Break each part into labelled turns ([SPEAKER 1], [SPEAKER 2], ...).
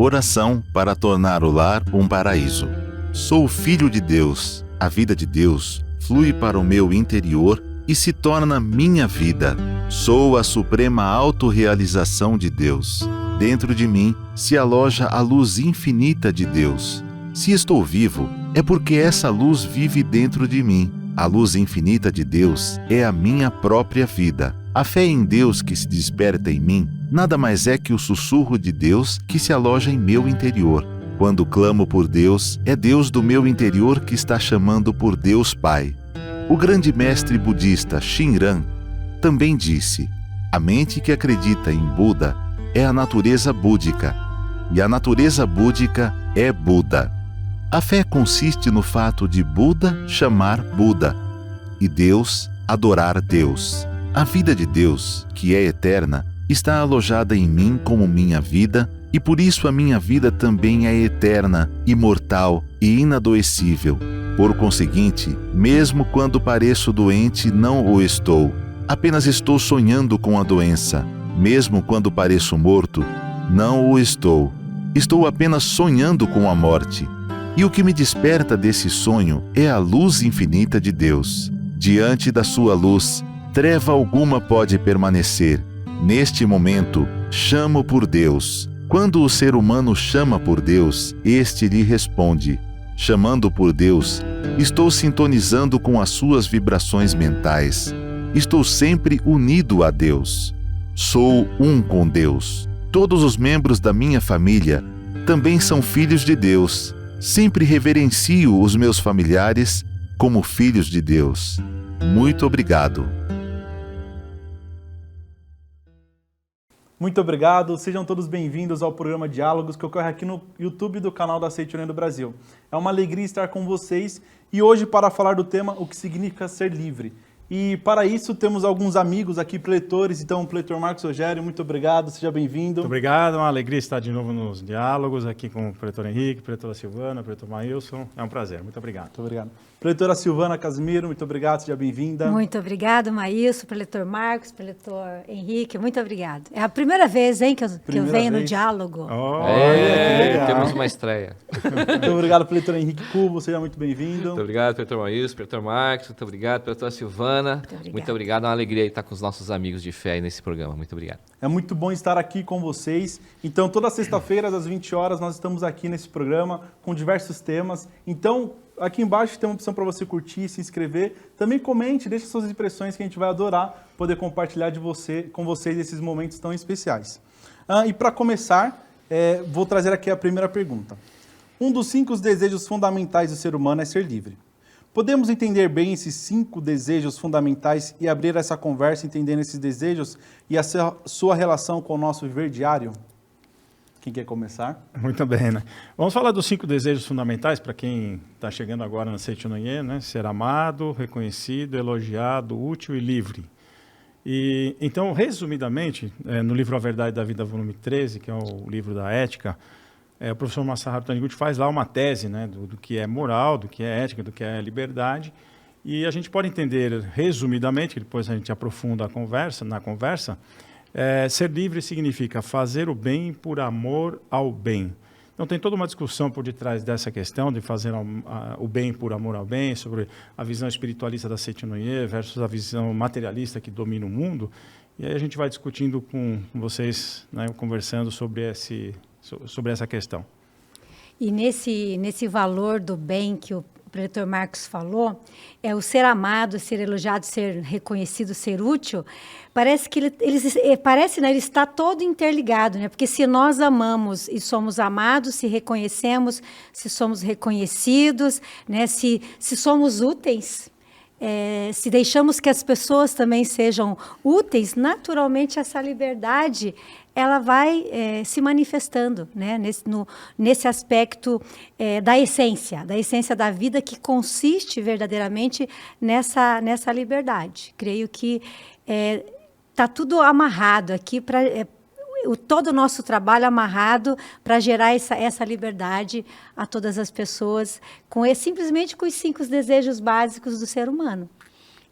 [SPEAKER 1] Oração para tornar o lar um paraíso. Sou filho de Deus. A vida de Deus flui para o meu interior e se torna minha vida. Sou a suprema autorrealização de Deus. Dentro de mim se aloja a luz infinita de Deus. Se estou vivo, é porque essa luz vive dentro de mim. A luz infinita de Deus é a minha própria vida. A fé em Deus que se desperta em mim nada mais é que o sussurro de Deus que se aloja em meu interior. Quando clamo por Deus, é Deus do meu interior que está chamando por Deus Pai. O grande mestre budista Shinran também disse: a mente que acredita em Buda é a natureza búdica, e a natureza búdica é Buda. A fé consiste no fato de Buda chamar Buda e Deus adorar Deus. A vida de Deus, que é eterna, está alojada em mim como minha vida, e por isso a minha vida também é eterna, imortal e inadoecível. Por conseguinte, mesmo quando pareço doente, não o estou. Apenas estou sonhando com a doença. Mesmo quando pareço morto, não o estou. Estou apenas sonhando com a morte. E o que me desperta desse sonho é a luz infinita de Deus. Diante da sua luz, treva alguma pode permanecer. Neste momento, chamo por Deus. Quando o ser humano chama por Deus, este lhe responde. Chamando por Deus, estou sintonizando com as suas vibrações mentais. Estou sempre unido a Deus. Sou um com Deus. Todos os membros da minha família também são filhos de Deus. Sempre reverencio os meus familiares como filhos de Deus. Muito obrigado.
[SPEAKER 2] Muito obrigado, sejam todos bem-vindos ao programa Diálogos que ocorre aqui no YouTube do canal da Seite União do Brasil. É uma alegria estar com vocês e hoje para falar do tema o que significa ser livre. E para isso temos alguns amigos aqui, preletores, então preleitor Marcos Rogério, muito obrigado, seja bem-vindo.
[SPEAKER 3] Muito obrigado, é uma alegria estar de novo nos diálogos aqui com o preleitor Henrique, preleitora Silvana, preleitor Maílson, é um prazer, muito obrigado.
[SPEAKER 2] Muito obrigado. Preleitora Silvana Casimiro, muito obrigado, seja bem-vinda.
[SPEAKER 4] Muito obrigado, Maílson, preleitor Marcos, preleitor Henrique, muito obrigado. É a primeira vez, hein, que eu venho no diálogo.
[SPEAKER 5] Temos uma estreia.
[SPEAKER 2] Muito obrigado, preleitor Henrique Cubo, seja muito bem-vindo.
[SPEAKER 5] Muito obrigado, preleitor Maílson, preleitor Marcos, muito obrigado, preleitora Silvana. Muito obrigado, é uma alegria estar com os nossos amigos de fé aí nesse programa, muito obrigado.
[SPEAKER 2] É muito bom estar aqui com vocês. Então, toda sexta-feira, às 20 horas, nós estamos aqui nesse programa com diversos temas. Então, aqui embaixo tem uma opção para você curtir, se inscrever. Também comente, deixe suas impressões que a gente vai adorar poder compartilhar com vocês esses momentos tão especiais. E para começar, vou trazer aqui a primeira pergunta. Um dos 5 desejos fundamentais do ser humano é ser livre. Podemos entender bem esses 5 desejos fundamentais e abrir essa conversa entendendo esses desejos e a sua relação com o nosso viver diário? Quem quer começar?
[SPEAKER 3] Muito bem, né? Vamos falar dos 5 desejos fundamentais para quem está chegando agora na Seite União, né? Ser amado, reconhecido, elogiado, útil e livre. E, então, resumidamente, no livro A Verdade da Vida, volume 13, que é o livro da ética, o professor Masaharu Taniguchi faz lá uma tese, né, do que é moral, do que é ética, do que é liberdade. E a gente pode entender, resumidamente, que depois a gente aprofunda na conversa, ser livre significa fazer o bem por amor ao bem. Então tem toda uma discussão por detrás dessa questão de fazer o bem por amor ao bem, sobre a visão espiritualista da Seite Noye versus a visão materialista que domina o mundo. E aí a gente vai discutindo com vocês, né, conversando sobre essa questão.
[SPEAKER 4] E nesse valor do bem que o preleitor Marcos falou, o ser amado, ser elogiado, ser reconhecido, ser útil, parece que ele está todo interligado, né? Porque se nós amamos e somos amados, se reconhecemos, se somos reconhecidos, né? Se somos úteis, se deixamos que as pessoas também sejam úteis, naturalmente essa liberdade ela vai se manifestando, né, nesse aspecto da essência da vida, que consiste verdadeiramente nessa liberdade. Creio que está tudo amarrado aqui, todo o nosso trabalho amarrado para gerar essa liberdade a todas as pessoas, simplesmente com os 5 desejos básicos do ser humano.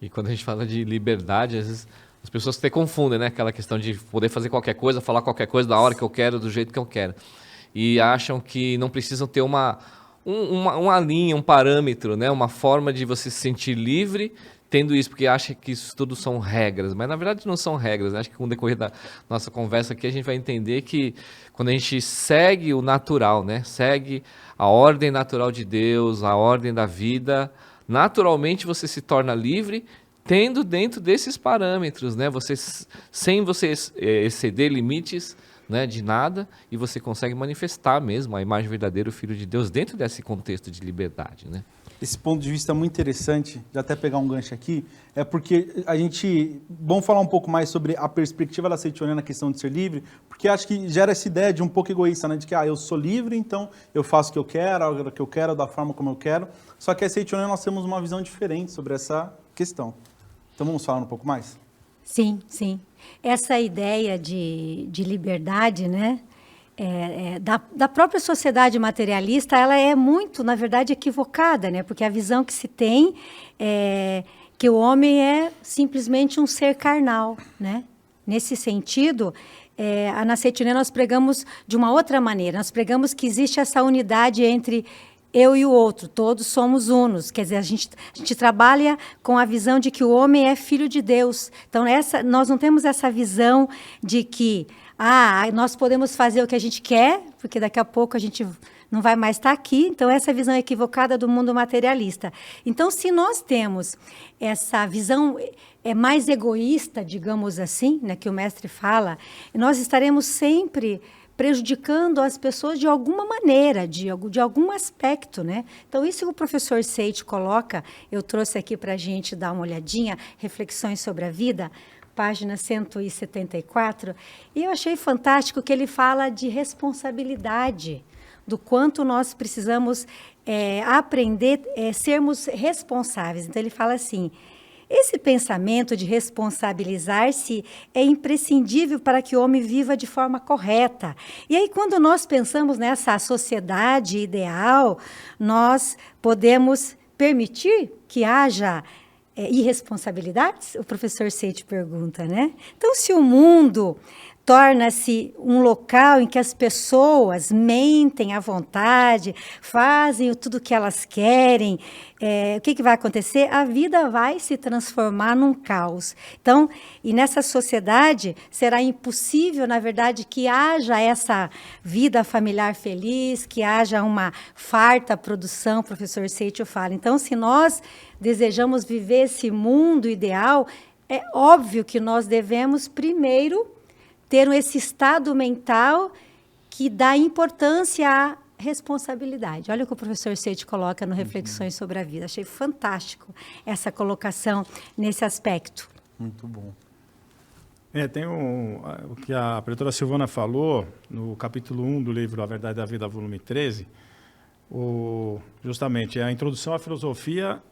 [SPEAKER 5] E quando a gente fala de liberdade, às vezes as pessoas até confundem, né? Aquela questão de poder fazer qualquer coisa, falar qualquer coisa da hora que eu quero, do jeito que eu quero. e acham que não precisam ter uma linha, um parâmetro, né? Uma forma de você se sentir livre tendo isso, porque acha que isso tudo são regras, mas na verdade não são regras, né? Acho que com o decorrer da nossa conversa aqui a gente vai entender que quando a gente segue o natural, né? Segue a ordem natural de Deus, a ordem da vida, naturalmente você se torna livre, tendo dentro desses parâmetros, né? Sem você exceder limites, né, de nada, e você consegue manifestar mesmo a imagem verdadeira do Filho de Deus dentro desse contexto de liberdade, né?
[SPEAKER 2] Esse ponto de vista é muito interessante, de até pegar um gancho aqui, é porque vamos falar um pouco mais sobre a perspectiva da Seitioniana na questão de ser livre, porque acho que gera essa ideia de um pouco egoísta, né, de que eu sou livre, então eu faço o que eu quero, a hora que eu quero, da forma como eu quero, só que a Seitioniana nós temos uma visão diferente sobre essa questão. Então vamos falar um pouco mais?
[SPEAKER 4] Sim, sim. Essa ideia de liberdade, né? Da própria sociedade materialista, ela é muito, na verdade, equivocada, né? Porque a visão que se tem é que o homem é simplesmente um ser carnal, né? Nesse sentido, na Seitioniana nós pregamos de uma outra maneira. Nós pregamos que existe essa unidade entre eu e o outro, todos somos unos. Quer dizer, a gente trabalha com a visão de que o homem é filho de Deus. Então, nós não temos essa visão de que nós podemos fazer o que a gente quer, porque daqui a pouco a gente não vai mais estar aqui. Então, essa visão equivocada do mundo materialista. Então, se nós temos essa visão mais egoísta, digamos assim, né, que o mestre fala, nós estaremos sempre prejudicando as pessoas de alguma maneira, de algum aspecto, né? Então, isso que o professor Seiti coloca, eu trouxe aqui para a gente dar uma olhadinha, reflexões sobre a vida, página 174, e eu achei fantástico que ele fala de responsabilidade, do quanto nós precisamos aprender a sermos responsáveis. Então, ele fala assim: esse pensamento de responsabilizar-se é imprescindível para que o homem viva de forma correta. E aí, quando nós pensamos nessa sociedade ideal, nós podemos permitir que haja irresponsabilidades? O professor Seiti pergunta, né? Então, se o mundo torna-se um local em que as pessoas mentem à vontade, fazem tudo o que elas querem, o que vai acontecer? A vida vai se transformar num caos. Então, e nessa sociedade, será impossível, na verdade, que haja essa vida familiar feliz, que haja uma farta produção, o professor Seiti fala. Então, se nós desejamos viver esse mundo ideal, é óbvio que nós devemos, primeiro, ter esse estado mental que dá importância à responsabilidade. Olha o que o professor Seiti coloca no Reflexões sobre a Vida. Achei fantástico essa colocação nesse aspecto.
[SPEAKER 2] Muito bom.
[SPEAKER 3] Tem o que a pretora Silvana falou no capítulo 1 do livro A Verdade da Vida, volume 13, justamente a introdução à filosofia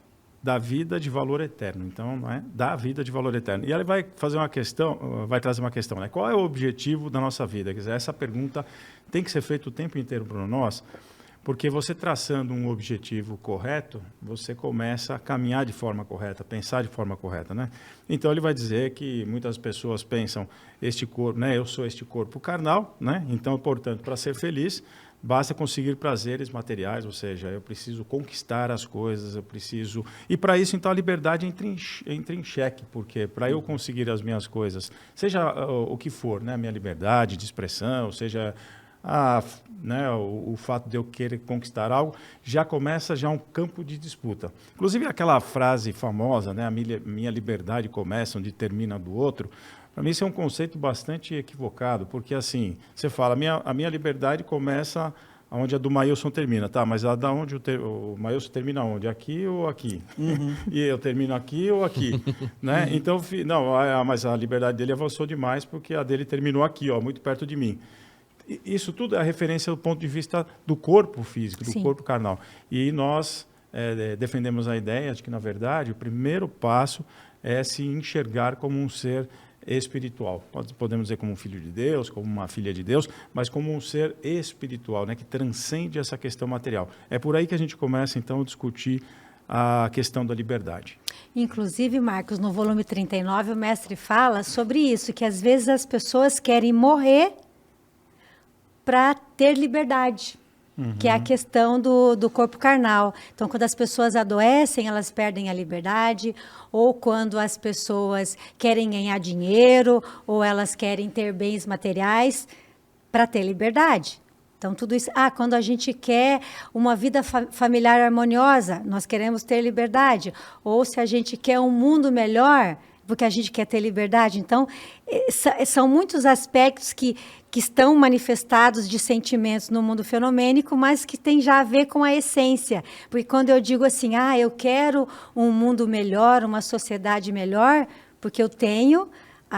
[SPEAKER 3] da vida de valor eterno. Então, não é? Da vida de valor eterno. E ela vai fazer uma questão, vai trazer uma questão, né? Qual é o objetivo da nossa vida? Quer dizer, essa pergunta tem que ser feita o tempo inteiro para nós, porque você traçando um objetivo correto, você começa a caminhar de forma correta, pensar de forma correta, né? Então, ele vai dizer que muitas pessoas pensam, este corpo, né? Eu sou este corpo carnal, né? Então, portanto, para ser feliz, basta conseguir prazeres materiais, ou seja, eu preciso conquistar as coisas, eu preciso... E para isso, então, a liberdade entra em xeque, porque para eu conseguir as minhas coisas, seja o que for, né, a minha liberdade de expressão, seja o fato de eu querer conquistar algo, já começa um campo de disputa. Inclusive, aquela frase famosa, né, a minha liberdade começa onde termina a do outro, para mim, isso é um conceito bastante equivocado, porque, assim, você fala, a minha liberdade começa onde a do Maílson termina, tá? Mas a da onde o Maílson termina onde? Aqui ou aqui? Uhum. E eu termino aqui ou aqui? Né? Então, mas a liberdade dele avançou demais, porque a dele terminou aqui, muito perto de mim. Isso tudo é a referência do ponto de vista do corpo físico, do corpo carnal. E nós defendemos a ideia de que, na verdade, o primeiro passo é se enxergar como um ser espiritual. Podemos dizer como um filho de Deus, como uma filha de Deus, mas como um ser espiritual, né, que transcende essa questão material. É por aí que a gente começa, então, a discutir a questão da liberdade.
[SPEAKER 4] Inclusive, Marcos, no volume 39, o mestre fala sobre isso, que às vezes as pessoas querem morrer para ter liberdade. Que é a questão do corpo carnal. Então, quando as pessoas adoecem, elas perdem a liberdade, ou quando as pessoas querem ganhar dinheiro, ou elas querem ter bens materiais para ter liberdade. Então, tudo isso... quando a gente quer uma vida familiar harmoniosa, nós queremos ter liberdade. Ou se a gente quer um mundo melhor, porque a gente quer ter liberdade. Então, são muitos aspectos que estão manifestados de sentimentos no mundo fenomênico, mas que tem já a ver com a essência. Porque quando eu digo assim, eu quero um mundo melhor, uma sociedade melhor, porque eu tenho,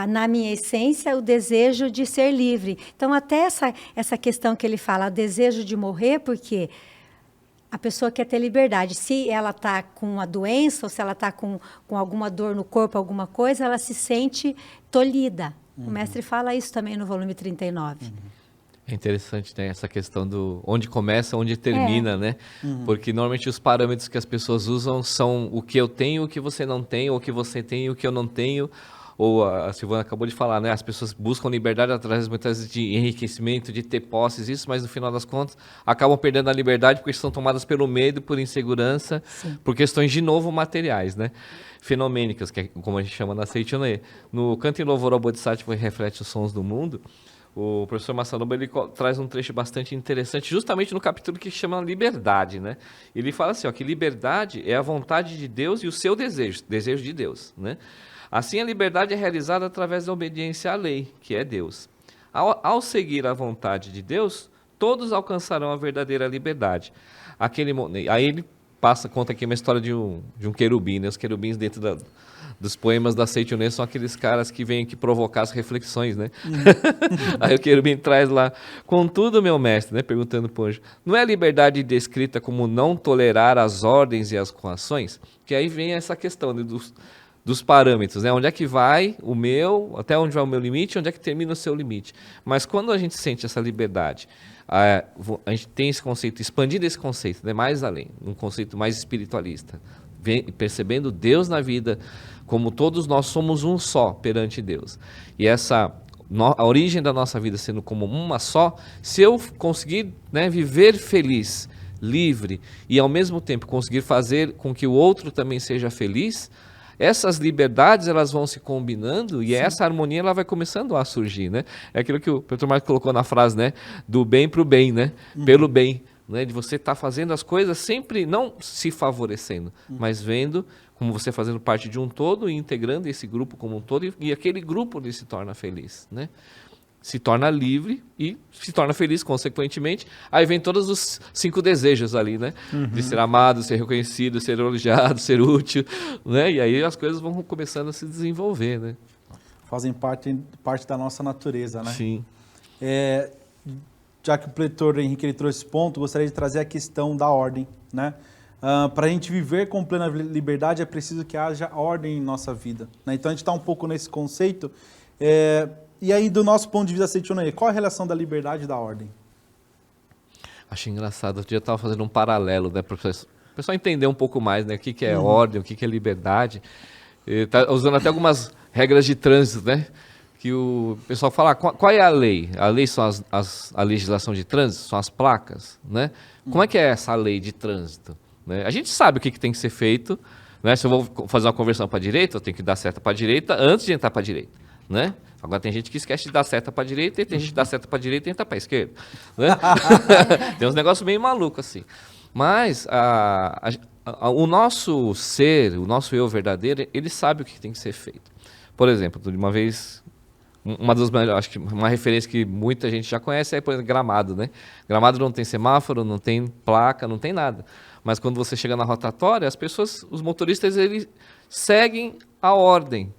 [SPEAKER 4] na minha essência, o desejo de ser livre. Então, até essa questão que ele fala, o desejo de morrer, porque a pessoa quer ter liberdade. Se ela está com uma doença, ou se ela está com alguma dor no corpo, alguma coisa, ela se sente tolhida. O mestre fala isso também no volume 39.
[SPEAKER 5] É interessante, né, essa questão do onde começa, onde termina, né? Porque normalmente os parâmetros que as pessoas usam são o que eu tenho, o que você não tem, ou o que você tem e o que eu não tenho. Ou a Silvana acabou de falar, né? As pessoas buscam liberdade através muitas vezes de enriquecimento, de ter posses, isso, mas no final das contas acabam perdendo a liberdade porque estão tomadas pelo medo, por insegurança, por questões de novo materiais, né? Fenomênicas, que é como a gente chama na Seichonoye. No Canto em Louvor ao Bodhisattva que reflete os sons do mundo, o professor Masanobu ele traz um trecho bastante interessante, justamente no capítulo que chama Liberdade, né? Ele fala assim, que liberdade é a vontade de Deus e o seu desejo de Deus, né? Assim, a liberdade é realizada através da obediência à lei, que é Deus. Ao seguir a vontade de Deus, todos alcançarão a verdadeira liberdade. Aí ele conta aqui uma história de um querubim, né? Os querubins dentro dos poemas da Seichonoye são aqueles caras que vêm aqui provocar as reflexões, né? Aí o querubim traz lá, contudo, meu mestre, né? Perguntando para o anjo, não é a liberdade descrita como não tolerar as ordens e as coações? Que aí vem essa questão, né, dos parâmetros, né? Onde é que vai o meu, até onde vai o meu limite, onde é que termina o seu limite. Mas quando a gente sente essa liberdade, a gente tem esse conceito, expandindo esse conceito, né? Mais além, um conceito mais espiritualista, percebendo Deus na vida, como todos nós somos um só perante Deus. E a origem da nossa vida sendo como uma só, se eu conseguir, né, viver feliz, livre, e ao mesmo tempo conseguir fazer com que o outro também seja feliz, essas liberdades elas vão se combinando e essa harmonia ela vai começando a surgir, né? É aquilo que o Petro Marcos colocou na frase, né? Do bem para o bem, né? Pelo bem, né? De você estar fazendo as coisas sempre não se favorecendo, mas vendo como você fazendo parte de um todo e integrando esse grupo como um todo e aquele grupo ele se torna feliz, né? Se torna livre e se torna feliz, consequentemente. Aí vem todos os 5 desejos ali, né? De ser amado, ser reconhecido, ser elogiado, ser útil, né? E aí as coisas vão começando a se desenvolver, né?
[SPEAKER 2] Fazem parte da nossa natureza, né?
[SPEAKER 5] Sim.
[SPEAKER 2] Já que o Pretor Henrique ele trouxe esse ponto, gostaria de trazer a questão da ordem, né? Para a gente viver com plena liberdade é preciso que haja ordem em nossa vida, né? Então a gente está um pouco nesse conceito. E aí, do nosso ponto de vista, Seichonoye, qual a relação da liberdade e da ordem?
[SPEAKER 5] Acho engraçado, outro dia eu estava fazendo um paralelo, né, para o pessoal entender um pouco mais, né, o que é ordem, o que é liberdade. Está usando até algumas regras de trânsito, né, que o pessoal fala, qual é a lei? A lei são a legislação de trânsito, são as placas, né? Como é que é essa lei de trânsito? Né? A gente sabe o que tem que ser feito, né? Se eu vou fazer uma conversão para a direita, eu tenho que dar seta para a direita antes de entrar para a direita, né? Agora tem gente que esquece de dar seta para a direita e tem gente que dá seta para a direita e entra para a esquerda, né? Tem uns negócios meio malucos assim. Mas o nosso ser, o nosso eu verdadeiro, ele sabe o que tem que ser feito. Por exemplo, de uma vez, uma das melhores, acho que uma referência que muita gente já conhece é, por exemplo, Gramado, né? Gramado não tem semáforo, não tem placa, não tem nada. Mas quando você chega na rotatória, os motoristas, eles seguem a ordem.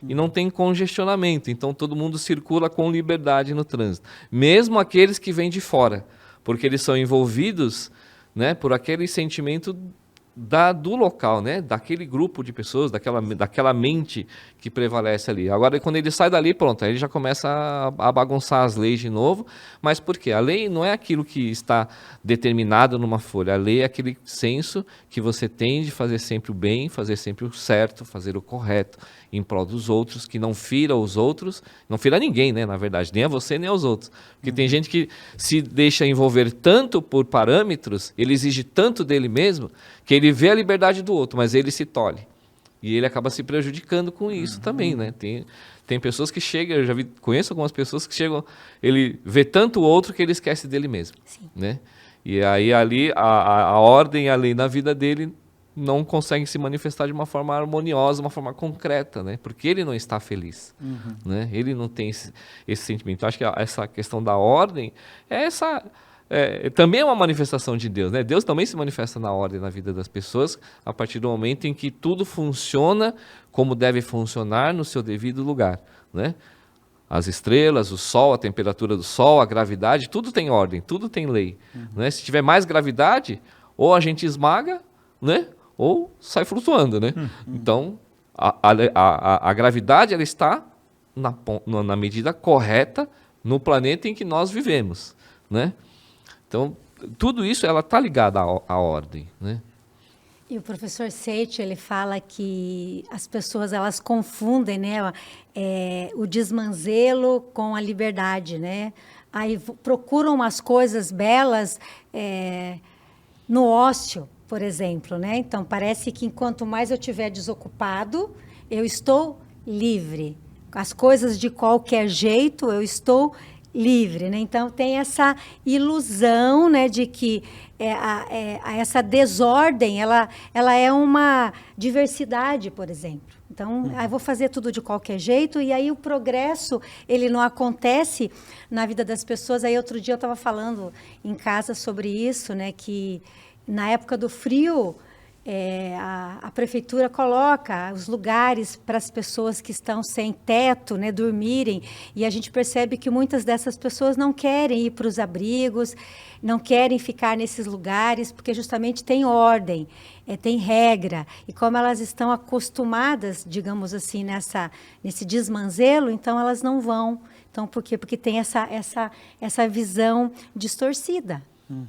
[SPEAKER 5] E não tem congestionamento, então todo mundo circula com liberdade no trânsito, mesmo aqueles que vêm de fora, porque eles são envolvidos, né, por aquele sentimento do local, né? Daquele grupo de pessoas, daquela mente que prevalece ali. Agora, quando ele sai dali, pronto, aí ele já começa a bagunçar as leis de novo. Mas por quê? A lei não é aquilo que está determinado numa folha. A lei é aquele senso que você tem de fazer sempre o bem, fazer sempre o certo, fazer o correto, em prol dos outros, que não fira os outros, não fira ninguém, né? Na verdade, nem a você, nem aos outros. Porque tem gente que se deixa envolver tanto por parâmetros, ele exige tanto dele mesmo, que ele vê a liberdade do outro, mas ele se tolhe. E ele acaba se prejudicando com isso também, né? Tem pessoas que chegam, eu já conheço algumas pessoas que chegam, ele vê tanto o outro que ele esquece dele mesmo.
[SPEAKER 4] Sim.
[SPEAKER 5] Né? E aí ali a ordem e a lei na vida dele não conseguem se manifestar de uma forma harmoniosa, uma forma concreta, né? Porque ele não está feliz. Né? Ele não tem esse sentimento. Eu acho que essa questão da ordem também é uma manifestação de Deus, né? Deus também se manifesta na ordem na vida das pessoas a partir do momento em que tudo funciona como deve funcionar no seu devido lugar, né? As estrelas, o sol, a temperatura do sol, a gravidade, tudo tem ordem, tudo tem lei, né? Se tiver mais gravidade, ou a gente esmaga, né? Ou sai flutuando, né? Então, a gravidade ela está na medida correta no planeta em que nós vivemos, né? Então, tudo isso ela está ligada à ordem, né?
[SPEAKER 4] E o professor Seit, ele fala que as pessoas elas confundem, né, o desmanzelo com a liberdade, né? Aí procuram umas coisas belas no ócio, por exemplo, né? Então parece que enquanto mais eu estiver desocupado, eu estou livre. As coisas de qualquer jeito, eu estou livre, né? Então tem essa ilusão, né, de que essa desordem ela é uma diversidade, por exemplo. Então, eu vou fazer tudo de qualquer jeito e aí o progresso ele não acontece na vida das pessoas. Aí outro dia eu estava falando em casa sobre isso, né, que na época do frio a prefeitura coloca os lugares para as pessoas que estão sem teto, né, dormirem, e a gente percebe que muitas dessas pessoas não querem ir para os abrigos, não querem ficar nesses lugares, porque justamente tem ordem, tem regra, e como elas estão acostumadas, digamos assim, nesse desmanzelo, então elas não vão. Então, por quê? Porque tem essa visão distorcida.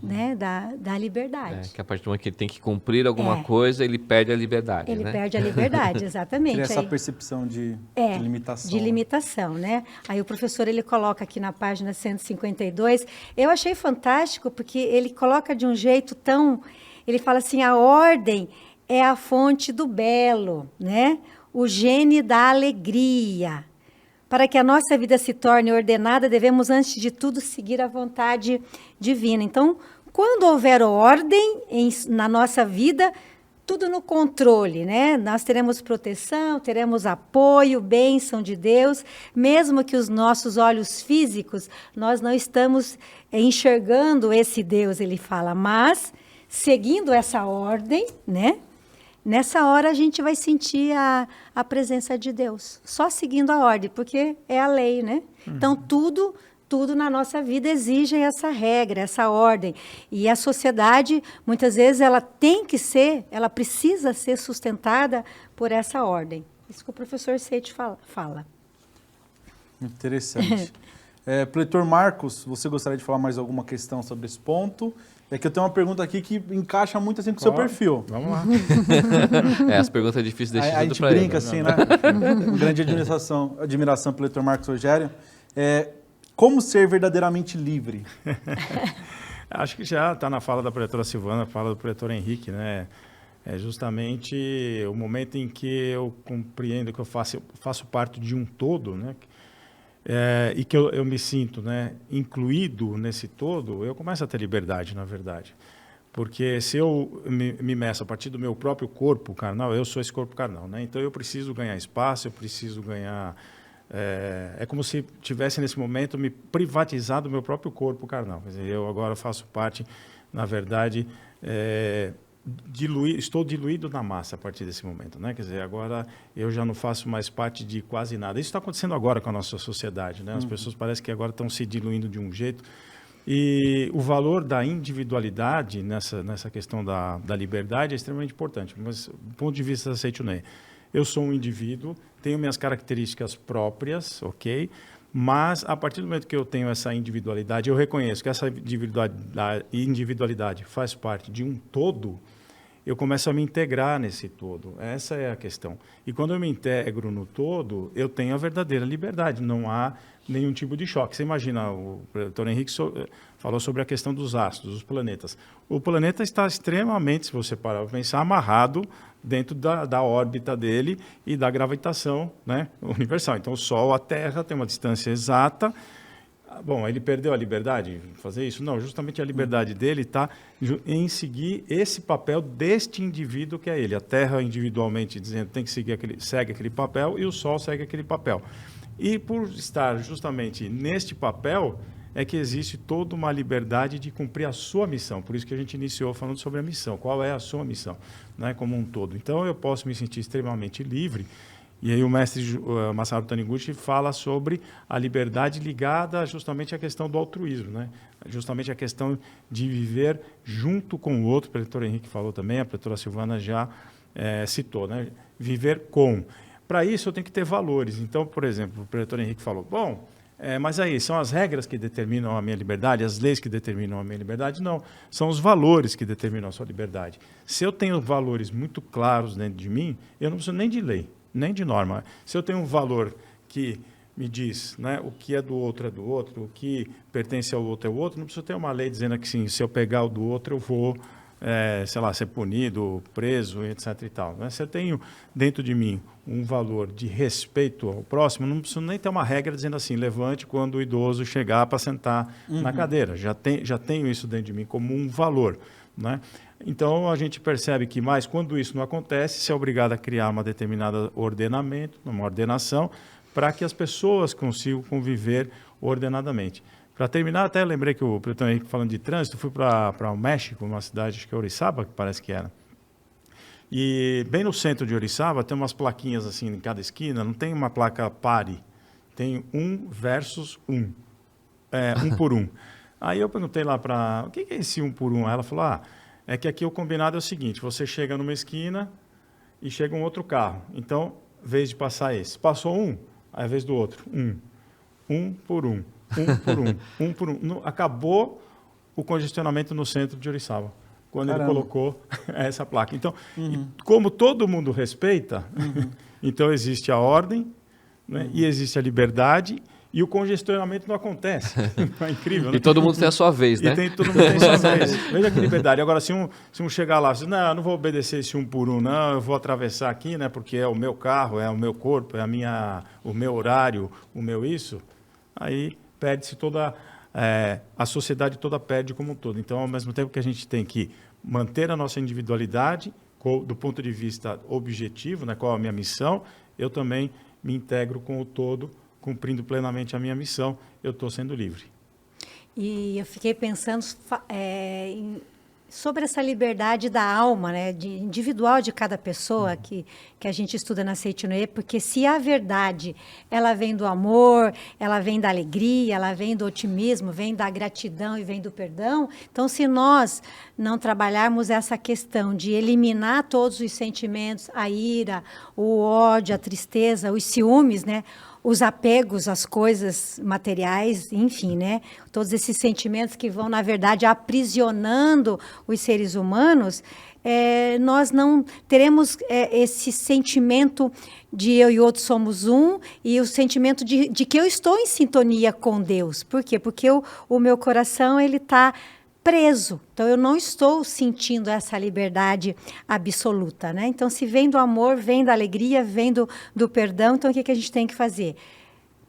[SPEAKER 4] Né, da liberdade.
[SPEAKER 5] Que a partir do momento que ele tem que cumprir alguma coisa, ele perde a liberdade.
[SPEAKER 4] Ele perde a liberdade, exatamente.
[SPEAKER 2] Cria essa percepção de limitação.
[SPEAKER 4] De limitação, né? Aí o professor ele coloca aqui na página 152. Eu achei fantástico porque ele coloca de um jeito tão... Ele fala assim, a ordem é a fonte do belo, né? O gene da alegria. Para que a nossa vida se torne ordenada, devemos, antes de tudo, seguir a vontade divina. Então, quando houver ordem na nossa vida, tudo no controle, né? Nós teremos proteção, teremos apoio, bênção de Deus, mesmo que os nossos olhos físicos, nós não estamos enxergando esse Deus, ele fala, mas, seguindo essa ordem, né? Nessa hora a gente vai sentir a presença de Deus, só seguindo a ordem, porque é a lei, né? Então, tudo na nossa vida exige essa regra, essa ordem. E a sociedade, muitas vezes, ela precisa ser sustentada por essa ordem. Isso que o professor Seit fala.
[SPEAKER 2] Interessante. Pletor Marcos, você gostaria de falar mais alguma questão sobre esse ponto? É que eu tenho uma pergunta aqui que encaixa muito assim com o seu perfil.
[SPEAKER 3] Vamos lá.
[SPEAKER 5] As perguntas difíceis deixam
[SPEAKER 2] a
[SPEAKER 5] tudo
[SPEAKER 2] gente
[SPEAKER 5] para
[SPEAKER 2] brinca
[SPEAKER 5] ele.
[SPEAKER 2] assim, né? Grande admiração pelo Pletor Marcos Rogério. Como ser verdadeiramente livre?
[SPEAKER 3] Acho que já está na fala da pretora Silvana, fala do pretor Henrique, né? É justamente o momento em que eu compreendo que eu faço parte de um todo, né? E que eu me sinto, né, incluído nesse todo, eu começo a ter liberdade, na verdade. Porque se eu me meço a partir do meu próprio corpo carnal, eu sou esse corpo carnal, né? Então eu preciso ganhar espaço, eu preciso ganhar... É como se tivesse nesse momento me privatizado do meu próprio corpo carnal. Quer dizer, eu agora faço parte, na verdade... estou diluído na massa a partir desse momento, né? Quer dizer, agora eu já não faço mais parte de quase nada. Isso está acontecendo agora com a nossa sociedade, né? As pessoas parecem que agora estão se diluindo de um jeito E o valor da individualidade nessa questão da liberdade é extremamente importante. Mas, do ponto de vista da Seitonei, eu sou um indivíduo, tenho minhas características próprias, ok? Mas, a partir do momento que eu tenho essa individualidade, eu reconheço que essa individualidade faz parte de um todo, eu começo a me integrar nesse todo. Essa é a questão. E quando eu me integro no todo, eu tenho a verdadeira liberdade. Não há nenhum tipo de choque. Você imagina, o Dr. Henrique falou sobre a questão dos astros, dos planetas. O planeta está extremamente, se você parar para pensar, amarrado dentro da órbita dele e da gravitação, né, universal. Então, o Sol, a Terra, tem uma distância exata. Bom, ele perdeu a liberdade de fazer isso? Não, justamente a liberdade dele está em seguir esse papel deste indivíduo que é ele. A Terra, individualmente, dizendo tem que seguir segue aquele papel e o Sol segue aquele papel. E por estar justamente neste papel, é que existe toda uma liberdade de cumprir a sua missão. Por isso que a gente iniciou falando sobre a missão. Qual é a sua missão, né, como um todo? Então, eu posso me sentir extremamente livre. E aí o mestre Masaru Taniguchi fala sobre a liberdade ligada justamente à questão do altruísmo, né? Justamente a questão de viver junto com o outro. O preletor Henrique falou também, a preletora Silvana já citou, né? Viver com. Para isso, eu tenho que ter valores. Então, por exemplo, o preletor Henrique falou, bom, mas aí, são as regras que determinam a minha liberdade, as leis que determinam a minha liberdade? Não, são os valores que determinam a sua liberdade. Se eu tenho valores muito claros dentro de mim, eu não preciso nem de lei, nem de norma. Se eu tenho um valor que me diz, né, o que é do outro, o que pertence ao outro é o outro, não preciso ter uma lei dizendo que sim, se eu pegar o do outro eu vou, sei lá, ser punido, preso, etc. e tal, né? Se eu tenho dentro de mim um valor de respeito ao próximo, não preciso nem ter uma regra dizendo assim, levante quando o idoso chegar para sentar na cadeira. Já tenho isso dentro de mim como um valor, né? Então, a gente percebe que, mais quando isso não acontece, se é obrigado a criar uma determinada ordenamento, uma ordenação, para que as pessoas consigam conviver ordenadamente. Para terminar, até lembrei que o preletor Henrique, falando de trânsito, fui para o México, uma cidade, acho que é Orizaba, que parece que era. E bem no centro de Orizaba, tem umas plaquinhas assim em cada esquina, não tem uma placa pare, tem 1 versus 1, 1 por 1. Aí eu perguntei lá para o que é esse 1 por 1? Aí ela falou, é que aqui o combinado é o seguinte, você chega numa esquina e chega um outro carro. Então, vez de passar esse, passou um, aí é a vez do outro, 1 por 1, 1 por 1, 1 por 1. Acabou o congestionamento no centro de Orizaba, quando ele colocou essa placa. Então, como todo mundo respeita, então existe a ordem, né, e existe a liberdade, e o congestionamento não acontece. É incrível, né?
[SPEAKER 5] E todo mundo tem a sua vez, né?
[SPEAKER 3] Todo mundo tem a sua vez. Veja que liberdade. Agora, se um chegar lá e dizer, não, eu não vou obedecer esse 1 por 1, não, eu vou atravessar aqui, né, porque é o meu carro, é o meu corpo, é o meu horário, o meu isso, aí perde-se toda... a sociedade toda perde como um todo. Então, ao mesmo tempo que a gente tem que manter a nossa individualidade, do ponto de vista objetivo, né, qual é a minha missão, eu também me integro com o todo, cumprindo plenamente a minha missão, eu estou sendo livre.
[SPEAKER 4] E eu fiquei pensando sobre essa liberdade da alma, né, individual de cada pessoa que a gente estuda na Seitonei, porque se a verdade ela vem do amor, ela vem da alegria, ela vem do otimismo, vem da gratidão e vem do perdão, então se nós não trabalharmos essa questão de eliminar todos os sentimentos, a ira, o ódio, a tristeza, os ciúmes, né, os apegos às coisas materiais, enfim, né? Todos esses sentimentos que vão, na verdade, aprisionando os seres humanos, nós não teremos esse sentimento de eu e outro somos um, e o sentimento de que eu estou em sintonia com Deus. Por quê? Porque o meu coração está preso. Então, eu não estou sentindo essa liberdade absoluta, né? Então, se vem do amor, vem da alegria, vem do perdão, então o que a gente tem que fazer?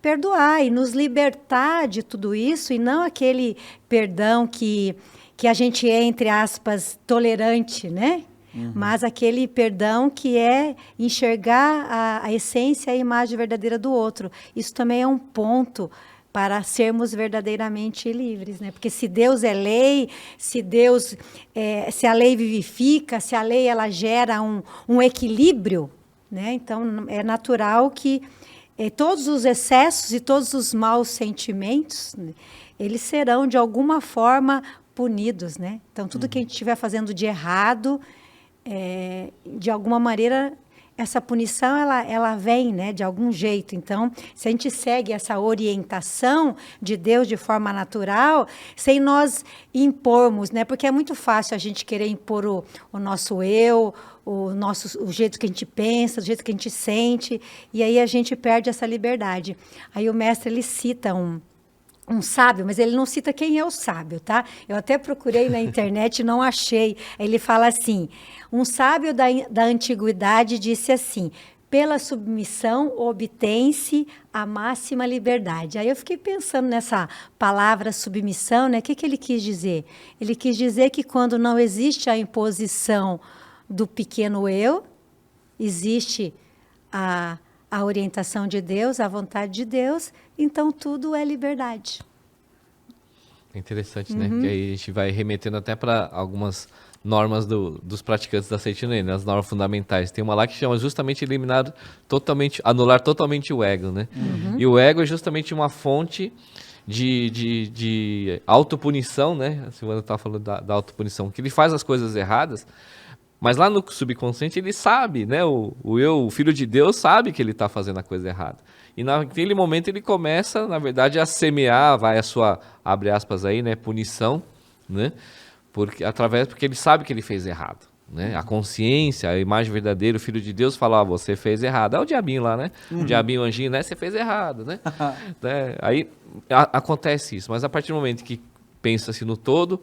[SPEAKER 4] Perdoar e nos libertar de tudo isso, e não aquele perdão que a gente é, entre aspas, tolerante, né? Mas aquele perdão que é enxergar a essência e a imagem verdadeira do outro. Isso também é um ponto para sermos verdadeiramente livres, né? Porque se Deus é lei, se a lei vivifica, se a lei ela gera um equilíbrio, né? Então é natural que todos os excessos e todos os maus sentimentos, né, eles serão, de alguma forma, punidos, né? Então, tudo que a gente estiver fazendo de errado, de alguma maneira, essa punição, ela vem, né, de algum jeito. Então, se a gente segue essa orientação de Deus de forma natural, sem nós impormos, né? Porque é muito fácil a gente querer impor o nosso eu, o jeito que a gente pensa, o jeito que a gente sente, e aí a gente perde essa liberdade. Aí o mestre, ele cita um sábio, mas ele não cita quem é o sábio, tá? Eu até procurei na internet e não achei. Ele fala assim, um sábio da antiguidade disse assim, pela submissão obtém-se a máxima liberdade. Aí eu fiquei pensando nessa palavra submissão, né? O que ele quis dizer? Ele quis dizer que quando não existe a imposição do pequeno eu, existe a orientação de Deus, a vontade de Deus, então tudo é liberdade.
[SPEAKER 5] É interessante, né? Que aí a gente vai remetendo até para algumas normas dos praticantes da Seichonen, né? As normas fundamentais. Tem uma lá que chama justamente anular totalmente o ego, né? E o ego é justamente uma fonte de autopunição, né? A Silvana estava falando da autopunição, que ele faz as coisas erradas, mas lá no subconsciente ele sabe, né? O filho de Deus sabe que ele está fazendo a coisa errada. E naquele momento ele começa, na verdade, a semear, vai a sua, abre aspas aí, né? Punição, né? Porque ele sabe que ele fez errado. Né? A consciência, a imagem verdadeira, o filho de Deus fala, você fez errado. É o diabinho lá, né? O diabinho, o anjinho, né? Você fez errado, né? Aí acontece isso. Mas a partir do momento que pensa-se no todo,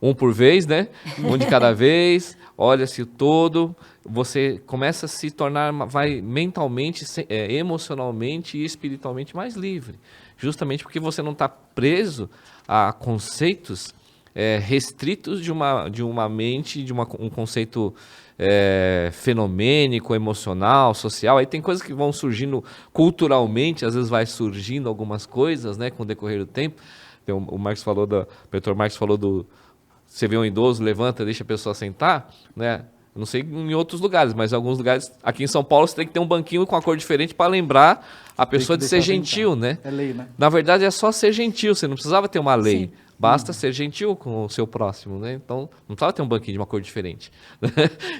[SPEAKER 5] um por vez, né? Um de cada vez, olha-se o todo, você começa a se tornar, vai mentalmente, emocionalmente e espiritualmente mais livre. Justamente porque você não está preso a conceitos restritos de uma mente, de um conceito fenomênico, emocional, social. Aí tem coisas que vão surgindo culturalmente, às vezes vai surgindo algumas coisas, né, com o decorrer do tempo. Então, o Dr. Marx falou do... Você vê um idoso, levanta, deixa a pessoa sentar, né? Eu não sei em outros lugares, mas em alguns lugares, aqui em São Paulo, você tem que ter um banquinho com a cor diferente para lembrar a pessoa de ser gentil, né?
[SPEAKER 2] É lei, né?
[SPEAKER 5] Na verdade, é só ser gentil, você não precisava ter uma lei.
[SPEAKER 4] Sim.
[SPEAKER 5] Basta ser gentil com o seu próximo, né? Então, não precisava ter um banquinho de uma cor diferente.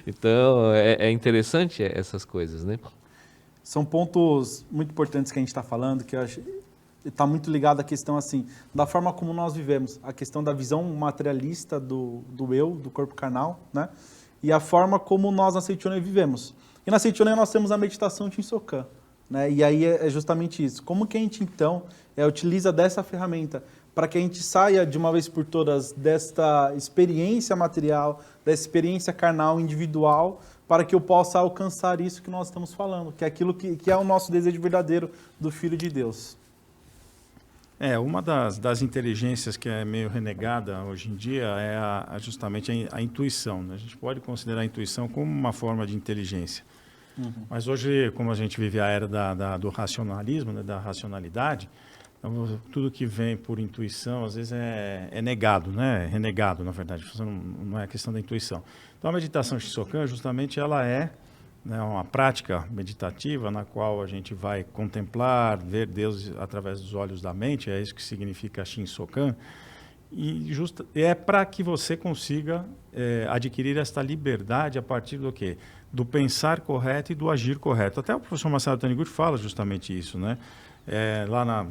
[SPEAKER 5] Então, é interessante essas coisas, né?
[SPEAKER 2] São pontos muito importantes que a gente está falando, que eu acho está muito ligado à questão assim da forma como nós vivemos, a questão da visão materialista do eu, do corpo carnal, né? E a forma como nós na Seichonen vivemos. E na Seichonen nós temos a meditação Shinsokan, né? E aí é justamente isso. Como que a gente então utiliza dessa ferramenta para que a gente saia de uma vez por todas desta experiência material, dessa experiência carnal individual, para que eu possa alcançar isso que nós estamos falando, que é aquilo que é o nosso desejo verdadeiro do Filho de Deus.
[SPEAKER 3] Uma das inteligências que é meio renegada hoje em dia é justamente a intuição, né? A gente pode considerar a intuição como uma forma de inteligência. Mas hoje, como a gente vive a era do racionalismo, né, da racionalidade, então, tudo que vem por intuição, às vezes, é negado, né? Renegado, na verdade. Não é a questão da intuição. Então, a meditação Shinsokan, justamente, ela é, né, uma prática meditativa na qual a gente vai contemplar, ver Deus através dos olhos da mente, é isso que significa Shinsokan, e é para que você consiga adquirir esta liberdade a partir do quê? Do pensar correto e do agir correto. Até o professor Masaru Taniguchi fala justamente isso, né?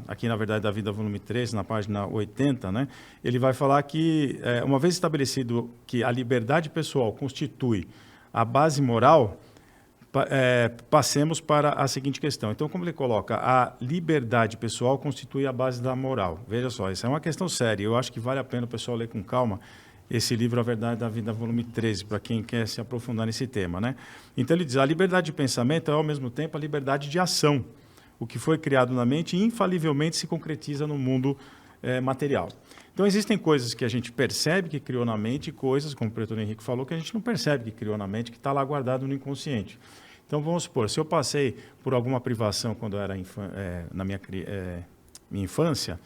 [SPEAKER 3] Aqui na Verdade da Vida, volume 13, na página 80, né? Ele vai falar que, uma vez estabelecido que a liberdade pessoal constitui a base moral, passemos para a seguinte questão. Então, como ele coloca, a liberdade pessoal constitui a base da moral. Veja só, isso é uma questão séria. Eu acho que vale a pena o pessoal ler com calma esse livro, A Verdade da Vida, volume 13, para quem quer se aprofundar nesse tema, né? Então, ele diz, a liberdade de pensamento é, ao mesmo tempo, a liberdade de ação. O que foi criado na mente infalivelmente se concretiza no mundo material. Então, existem coisas que a gente percebe que criou na mente e coisas, como o professor Henrique falou, que a gente não percebe que criou na mente, que está lá guardado no inconsciente. Então, vamos supor, se eu passei por alguma privação quando eu era na minha infância,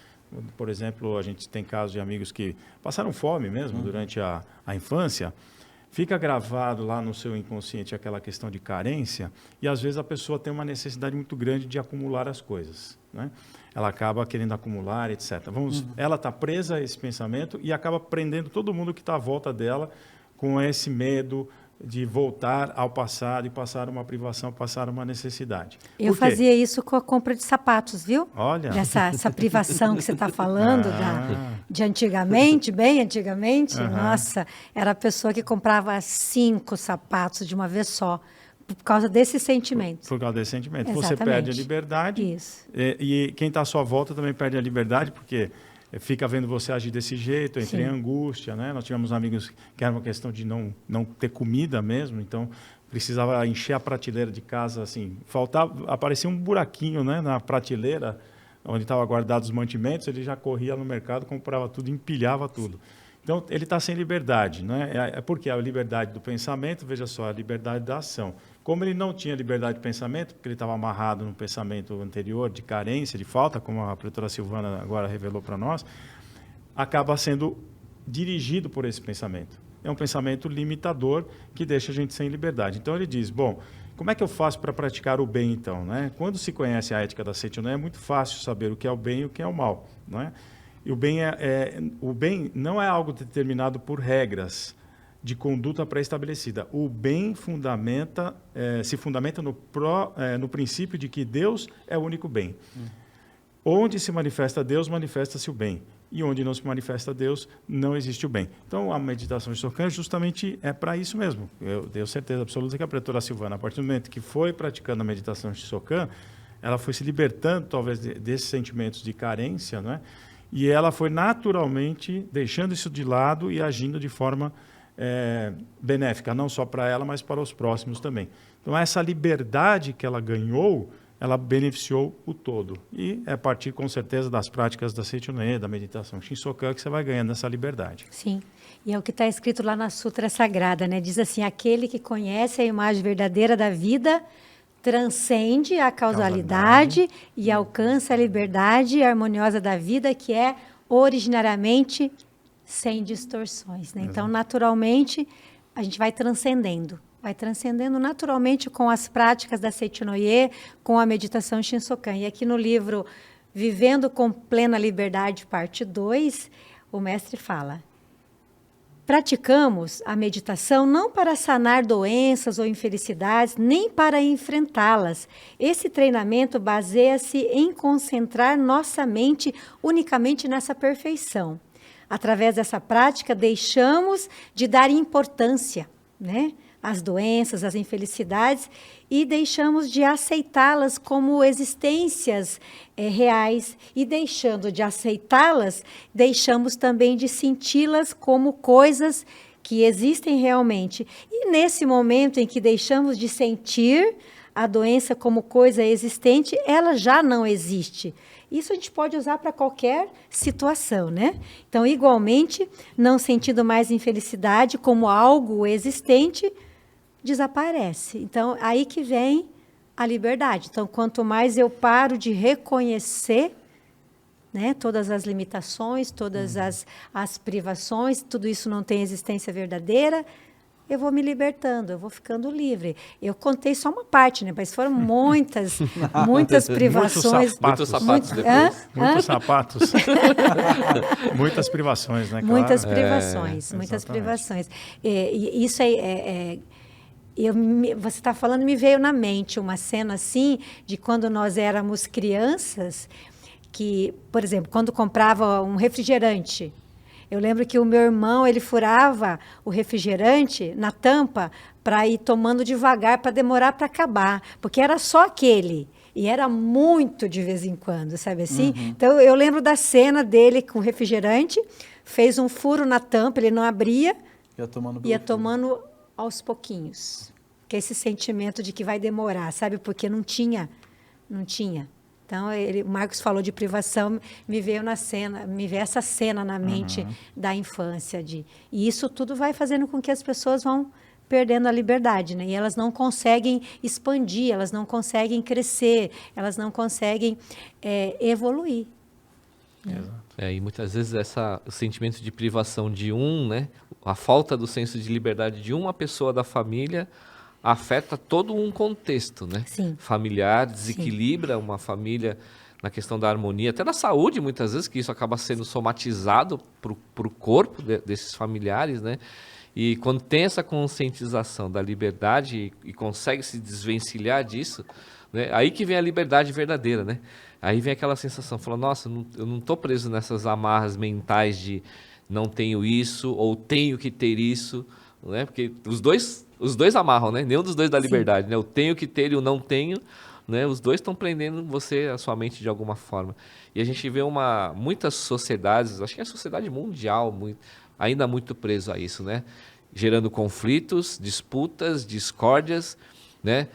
[SPEAKER 3] por exemplo, a gente tem casos de amigos que passaram fome mesmo durante a infância, fica gravado lá no seu inconsciente aquela questão de carência, e às vezes a pessoa tem uma necessidade muito grande de acumular as coisas, né? Ela acaba querendo acumular, etc. Ela está presa a esse pensamento e acaba prendendo todo mundo que está à volta dela com esse medo de voltar ao passado e passar uma privação, passar uma necessidade.
[SPEAKER 4] Eu fazia isso com a compra de sapatos, viu?
[SPEAKER 3] Olha.
[SPEAKER 4] Essa privação que você está falando, de antigamente, bem antigamente, nossa, era a pessoa que comprava 5 sapatos de uma vez só, por causa desse sentimento.
[SPEAKER 3] Por causa desse sentimento.
[SPEAKER 4] Exatamente.
[SPEAKER 3] Você perde a liberdade.
[SPEAKER 4] Isso.
[SPEAKER 3] E quem está à sua volta também perde a liberdade, porque fica vendo você agir desse jeito, entra em angústia, né? Nós tivemos amigos que era uma questão de não ter comida mesmo, então precisava encher a prateleira de casa, assim, aparecia um buraquinho, né, na prateleira onde estavam guardados os mantimentos, ele já corria no mercado, comprava tudo, empilhava tudo. Então, ele está sem liberdade, né? Porque a liberdade do pensamento, veja só, a liberdade da ação. Como ele não tinha liberdade de pensamento, porque ele estava amarrado no pensamento anterior de carência, de falta, como a pretora Silvana agora revelou para nós, acaba sendo dirigido por esse pensamento. É um pensamento limitador que deixa a gente sem liberdade. Então, ele diz, bom, como é que eu faço para praticar o bem, então, né? Quando se conhece a ética da Seichonon, é muito fácil saber o que é o bem e o que é o mal, não é? E o bem não é algo determinado por regras de conduta pré-estabelecida. O bem se fundamenta no princípio de que Deus é o único bem. Onde se manifesta Deus, manifesta-se o bem. E onde não se manifesta Deus, não existe o bem. Então, a meditação de Sokan justamente é para isso mesmo. Eu tenho certeza absoluta que a pretora Silvana, a partir do momento que foi praticando a meditação de Sokan, ela foi se libertando, talvez, desses sentimentos de carência, não é? E ela foi naturalmente deixando isso de lado e agindo de forma benéfica, não só para ela, mas para os próximos também. Então, essa liberdade que ela ganhou, ela beneficiou o todo. E é a partir, com certeza, das práticas da Seichonon, da meditação Shinsokan, que você vai ganhando essa liberdade.
[SPEAKER 4] Sim, e é o que está escrito lá na Sutra Sagrada, né? Diz assim, aquele que conhece a imagem verdadeira da vida transcende a causalidade e alcança a liberdade harmoniosa da vida, que é originariamente sem distorções, né? Então, naturalmente, a gente vai transcendendo naturalmente com as práticas da Seichonon, com a meditação Shinsokan. E aqui no livro Vivendo com Plena Liberdade, parte 2, o mestre fala: praticamos a meditação não para sanar doenças ou infelicidades, nem para enfrentá-las. Esse treinamento baseia-se em concentrar nossa mente unicamente nessa perfeição. Através dessa prática, deixamos de dar importância, né, às doenças, às infelicidades, e deixamos de aceitá-las como existências reais. E deixando de aceitá-las, deixamos também de senti-las como coisas que existem realmente. E nesse momento em que deixamos de sentir a doença como coisa existente, ela já não existe. Isso a gente pode usar para qualquer situação, né? Então, igualmente, não sentindo mais infelicidade como algo existente, desaparece. Então, aí que vem a liberdade. Então, quanto mais eu paro de reconhecer, né, todas as limitações, todas as privações, tudo isso não tem existência verdadeira, eu vou me libertando, eu vou ficando livre. Eu contei só uma parte, né? Mas foram muitas privações.
[SPEAKER 5] Muitos sapatos depois.
[SPEAKER 3] Muitos sapatos. Muitas privações, né?
[SPEAKER 4] Muitas
[SPEAKER 3] Claro.
[SPEAKER 4] privações, muitas
[SPEAKER 3] exatamente.
[SPEAKER 4] privações. E isso você está falando, me veio na mente uma cena assim, de quando nós éramos crianças, que, por exemplo, quando comprava um refrigerante, eu lembro que o meu irmão, ele furava o refrigerante na tampa para ir tomando devagar, para demorar para acabar, porque era só aquele. E era muito de vez em quando, sabe assim? Então, eu lembro da cena dele com o refrigerante, fez um furo na tampa, ele não abria, ia tomando aos pouquinhos. Que é esse sentimento de que vai demorar, sabe? Porque não tinha. Então, o Marcos falou de privação, me veio essa cena na mente da infância. E isso tudo vai fazendo com que as pessoas vão perdendo a liberdade, né? E elas não conseguem expandir, elas não conseguem crescer, elas não conseguem evoluir.
[SPEAKER 5] E muitas vezes o sentimento de privação de né, a falta do senso de liberdade de uma pessoa da família afeta todo um contexto, né?
[SPEAKER 4] Sim.
[SPEAKER 5] Familiar, desequilibra uma família na questão da harmonia, até da saúde, muitas vezes, que isso acaba sendo somatizado para o corpo desses familiares, né? E quando tem essa conscientização da liberdade e consegue se desvencilhar disso, né? Aí que vem a liberdade verdadeira, né? Aí vem aquela sensação, fala, nossa, eu não estou preso nessas amarras mentais de não tenho isso ou tenho que ter isso, né? Porque os dois amarram, né? Nenhum dos dois dá liberdade, né? Eu tenho que ter e o não tenho, né? Os dois estão prendendo a sua mente de alguma forma. E a gente vê muitas sociedades, acho que é a sociedade mundial ainda muito preso a isso, né? Gerando conflitos, disputas, discórdias, né?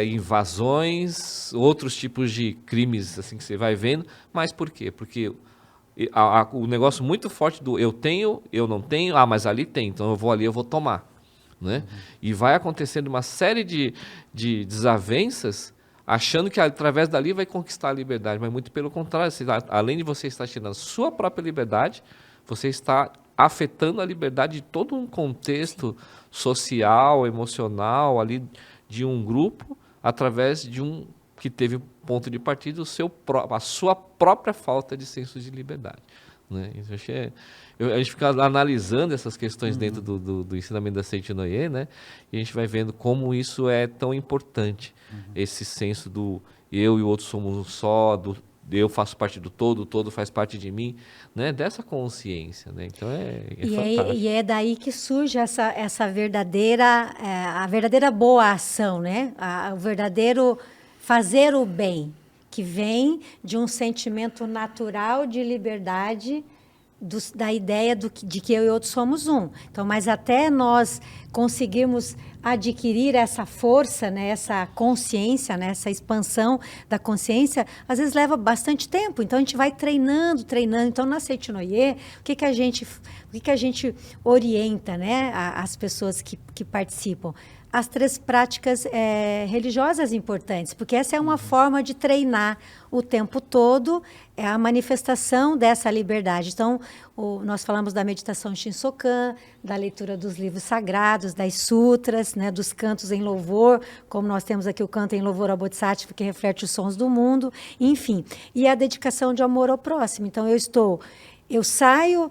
[SPEAKER 5] Invasões, outros tipos de crimes assim que você vai vendo. Mas por quê? Porque o negócio muito forte do eu tenho, eu não tenho, mas ali tem, então eu vou ali, eu vou tomar. Né? E vai acontecendo uma série de desavenças, achando que através dali vai conquistar a liberdade, mas muito pelo contrário, além de você estar tirando a sua própria liberdade, você está afetando a liberdade de todo um contexto social, emocional, ali de um grupo, através de que teve ponto de partida a sua própria falta de senso de liberdade. Né? A gente fica analisando essas questões dentro do ensinamento da Seitinoye, né? E a gente vai vendo como isso é tão importante, esse senso do eu e o outro somos um só, eu faço parte do todo, o todo faz parte de mim, né? Dessa consciência, né? Então fantástico.
[SPEAKER 4] E é daí que surge essa verdadeira, a verdadeira boa ação, né? O verdadeiro fazer o bem, que vem de um sentimento natural de liberdade, da ideia de que eu e outros somos um. Então, mas até nós conseguirmos adquirir essa força, né, essa consciência, né, essa expansão da consciência, às vezes leva bastante tempo. Então, a gente vai treinando. Então, na Seitinoye, o que a gente orienta, né, as pessoas que participam? As 3 práticas religiosas importantes, porque essa é uma forma de treinar o tempo todo a manifestação dessa liberdade. Então, nós falamos da meditação Shinsokan, da leitura dos livros sagrados, das sutras, né, dos cantos em louvor, como nós temos aqui o canto em louvor ao Bodhisattva, que reflete os sons do mundo, enfim. E a dedicação de amor ao próximo. Então, eu saio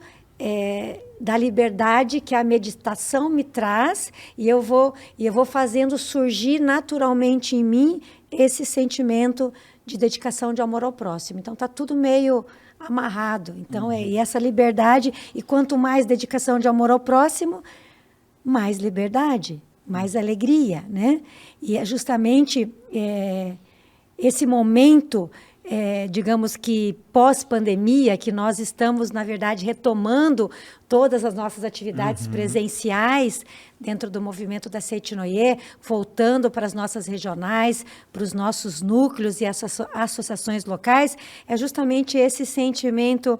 [SPEAKER 4] da liberdade que a meditação me traz e eu vou fazendo surgir naturalmente em mim esse sentimento de dedicação de amor ao próximo. Então está tudo meio amarrado. Então e essa liberdade, e quanto mais dedicação de amor ao próximo, mais liberdade, mais alegria, né? E é justamente esse momento, digamos que pós-pandemia, que nós estamos, na verdade, retomando todas as nossas atividades presenciais dentro do movimento da Seitinoye, voltando para as nossas regionais, para os nossos núcleos e associações locais, é justamente esse sentimento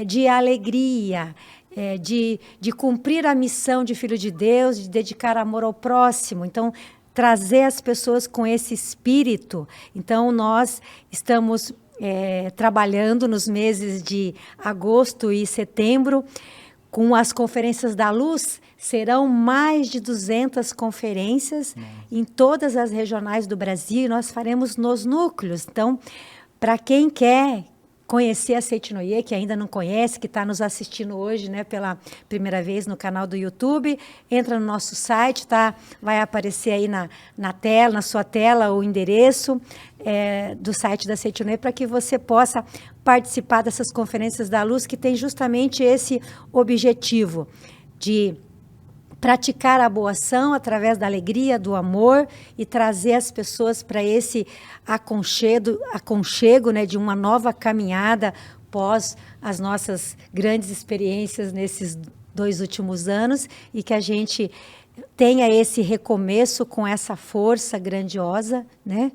[SPEAKER 4] de alegria, de cumprir a missão de filho de Deus, de dedicar amor ao próximo. Então, trazer as pessoas com esse espírito. Então, nós estamos trabalhando nos meses de agosto e setembro com as conferências da luz. Serão mais de 200 conferências em todas as regionais do Brasil, e nós faremos nos núcleos. Então, para quem quer conhecer a Seitinoye, que ainda não conhece, que está nos assistindo hoje, né, pela primeira vez no canal do YouTube, entra no nosso site, vai aparecer aí na tela, na sua tela, o endereço do site da Seitinoye, para que você possa participar dessas conferências da luz, que tem justamente esse objetivo de praticar a boa ação através da alegria, do amor, e trazer as pessoas para esse aconchego, né, de uma nova caminhada pós as nossas grandes experiências nesses 2 últimos anos, e que a gente tenha esse recomeço com essa força grandiosa, né,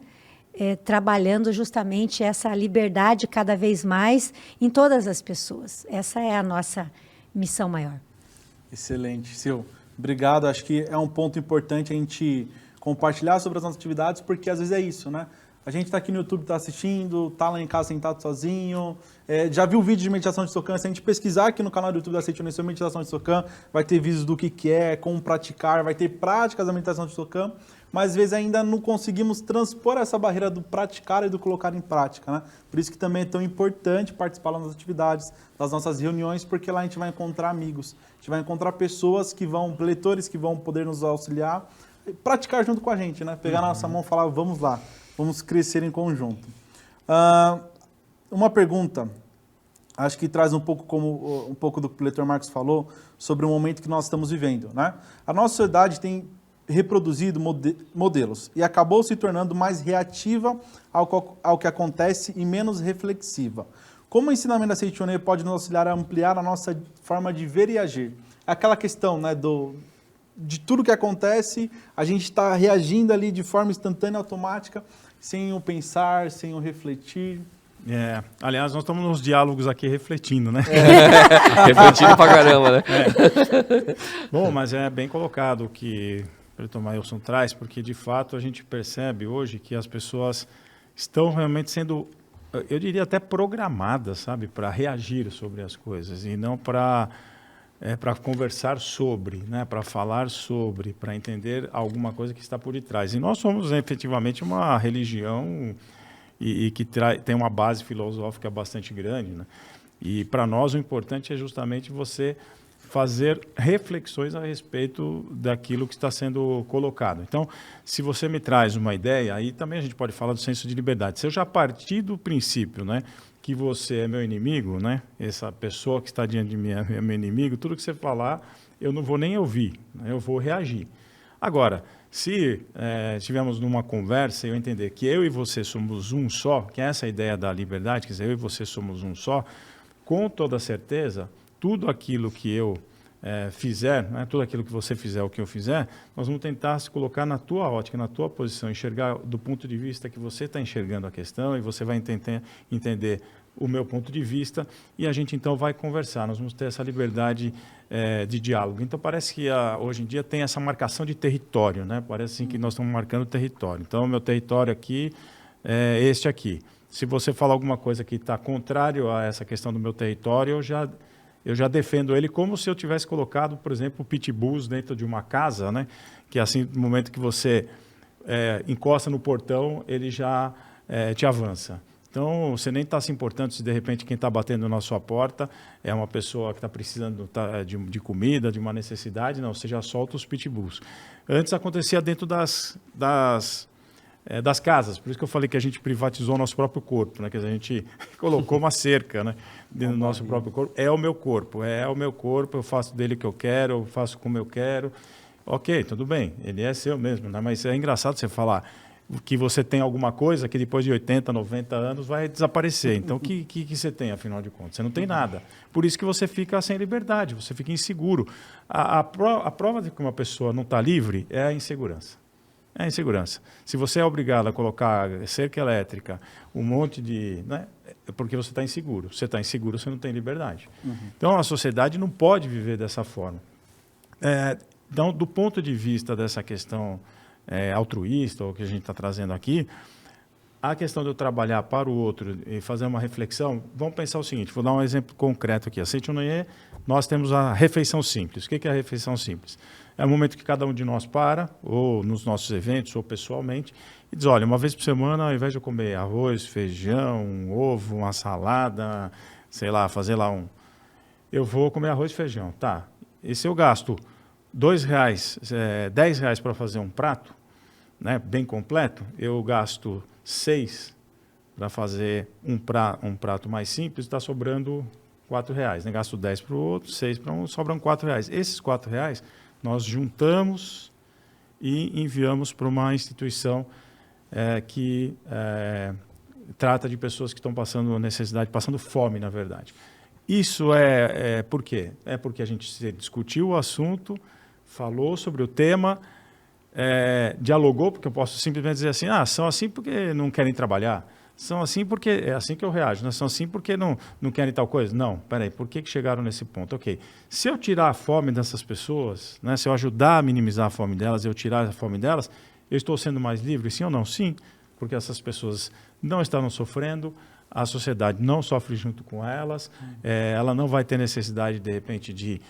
[SPEAKER 4] trabalhando justamente essa liberdade cada vez mais em todas as pessoas. Essa é a nossa missão maior.
[SPEAKER 2] Excelente, Sil. Obrigado, acho que é um ponto importante a gente compartilhar sobre as nossas atividades, porque às vezes é isso, né? A gente está aqui no YouTube, está assistindo, está lá em casa sentado sozinho, já viu vídeo de meditação de Sokan. Se a gente pesquisar aqui no canal do YouTube da Seichono sobre meditação de Sokan, vai ter vídeos do que é, como praticar, vai ter práticas da meditação de Sokan, mas às vezes ainda não conseguimos transpor essa barreira do praticar e do colocar em prática, né? Por isso que também é tão importante participar das atividades, das nossas reuniões, porque lá a gente vai encontrar amigos, a gente vai encontrar pessoas que vão, leitores que vão poder nos auxiliar, praticar junto com a gente, né? Pegar na nossa mão e falar, vamos lá, vamos crescer em conjunto. Uma pergunta, acho que traz um pouco do que o leitor Marcos falou, sobre o momento que nós estamos vivendo, né? A nossa sociedade tem reproduzido modelos e acabou se tornando mais reativa ao que acontece e menos reflexiva. Como o ensinamento da Seichono pode nos auxiliar a ampliar a nossa forma de ver e agir? Aquela questão, né, de tudo que acontece, a gente está reagindo ali de forma instantânea, automática, sem o pensar, sem o refletir.
[SPEAKER 3] Aliás, nós estamos nos diálogos aqui refletindo, né?
[SPEAKER 5] Refletindo pra caramba, né?
[SPEAKER 3] Bom, mas é bem colocado o que o Pretor Mailson traz, porque de fato a gente percebe hoje que as pessoas estão realmente sendo, eu diria até programadas, sabe, para reagir sobre as coisas e não para conversar sobre, né, para falar sobre, para entender alguma coisa que está por detrás. E nós somos efetivamente uma religião e que tem uma base filosófica bastante grande, né? E para nós o importante é justamente você fazer reflexões a respeito daquilo que está sendo colocado. Então, se você me traz uma ideia, aí também a gente pode falar do senso de liberdade. Se eu já partir do princípio, né, que você é meu inimigo, né, essa pessoa que está diante de mim é meu inimigo, tudo que você falar, eu não vou nem ouvir, né, eu vou reagir. Agora, se estivermos numa conversa e eu entender que eu e você somos um só, que é essa ideia da liberdade, quer dizer, eu e você somos um só, com toda certeza, tudo aquilo que eu fizer, né, tudo aquilo que você fizer, o que eu fizer, nós vamos tentar se colocar na tua ótica, na tua posição, enxergar do ponto de vista que você está enxergando a questão e você vai entender o meu ponto de vista e a gente então vai conversar, nós vamos ter essa liberdade de diálogo. Então parece que hoje em dia tem essa marcação de território, né? Parece assim que nós estamos marcando território. Então o meu território aqui é este aqui. Se você falar alguma coisa que está contrário a essa questão do meu território, eu já defendo ele como se eu tivesse colocado, por exemplo, pitbulls dentro de uma casa, né? Que assim, no momento que você encosta no portão, ele já te avança. Então, você nem está se importando se de repente quem está batendo na sua porta é uma pessoa que está precisando de comida, de uma necessidade, não, você já solta os pitbulls. Antes acontecia dentro das casas, por isso que eu falei que a gente privatizou o nosso próprio corpo, né? Que a gente colocou uma cerca, né, dentro do nosso próprio corpo. É o meu corpo, eu faço dele o que eu quero, eu faço como eu quero. Ok, tudo bem, ele é seu mesmo, né? Mas é engraçado você falar que você tem alguma coisa que depois de 80, 90 anos vai desaparecer. Então, o que você tem, afinal de contas? Você não tem nada. Por isso que você fica sem liberdade, você fica inseguro. A prova de que uma pessoa não está livre é a insegurança. É a insegurança. Se você é obrigado a colocar cerca elétrica, um monte de... né, é porque você está inseguro. Você está inseguro, você não tem liberdade. Então, a sociedade não pode viver dessa forma. Então, do ponto de vista dessa questão altruísta, ou que a gente está trazendo aqui, a questão de eu trabalhar para o outro e fazer uma reflexão, vamos pensar o seguinte, vou dar um exemplo concreto aqui. A Seichono, nós temos a refeição simples. O que é a refeição simples? É o momento que cada um de nós para, ou nos nossos eventos, ou pessoalmente, e diz, olha, uma vez por semana, ao invés de eu comer arroz, feijão, um ovo, uma salada, sei lá, fazer lá eu vou comer arroz e feijão. Tá, e se eu gasto R$2, R$10 para fazer um prato, né, bem completo, eu gasto 6 para fazer um prato mais simples, está sobrando R$4, né? Gasto 10 para o outro, 6 para um, sobram R$4. Esses R$4 nós juntamos e enviamos para uma instituição que trata de pessoas que estão passando necessidade, passando fome, na verdade. Isso por quê? É porque a gente discutiu o assunto, falou sobre o tema, dialogou, porque eu posso simplesmente dizer assim, são assim porque não querem trabalhar, são assim porque é assim que eu reajo, né? São assim porque não querem tal coisa. Não, peraí, por que chegaram nesse ponto? Ok, se eu tirar a fome dessas pessoas, né, se eu ajudar a minimizar a fome delas, eu tirar a fome delas, eu estou sendo mais livre, sim ou não? Sim. porque essas pessoas não estavam sofrendo, a sociedade não sofre junto com elas, ela não vai ter necessidade, de repente, de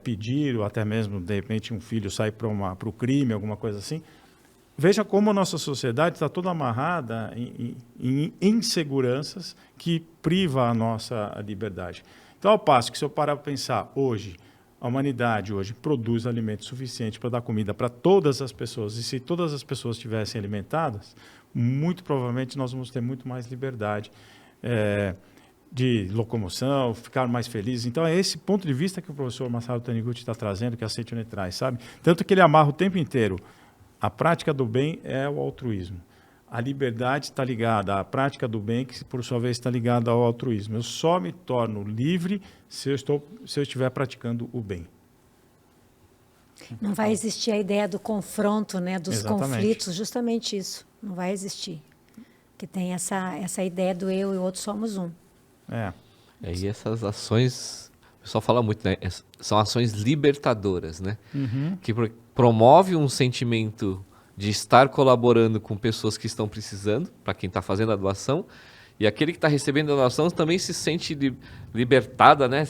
[SPEAKER 3] pedir, ou até mesmo, de repente, um filho sair para o crime, alguma coisa assim. Veja como a nossa sociedade está toda amarrada em inseguranças que priva a nossa liberdade. Então, ao passo que, se eu parar para pensar, hoje, a humanidade hoje produz alimento suficiente para dar comida para todas as pessoas, e se todas as pessoas estivessem alimentadas, muito provavelmente nós vamos ter muito mais liberdade de locomoção, ficar mais felizes. Então, é esse ponto de vista que o professor Masaru Taniguchi está trazendo, que a Seiichune traz, sabe? Tanto que ele amarra o tempo inteiro. A prática do bem é o altruísmo. A liberdade está ligada à prática do bem, que, por sua vez, está ligada ao altruísmo. Eu só me torno livre se eu estiver praticando o bem.
[SPEAKER 4] Não vai existir a ideia do confronto, né, dos conflitos, justamente isso. Não vai existir. Que tem essa ideia do eu e o outro somos um.
[SPEAKER 5] E essas ações, o pessoal fala muito, né? São ações libertadoras, né? Que promove um sentimento de estar colaborando com pessoas que estão precisando, para quem está fazendo a doação, e aquele que está recebendo a doação também se sente libertada, né?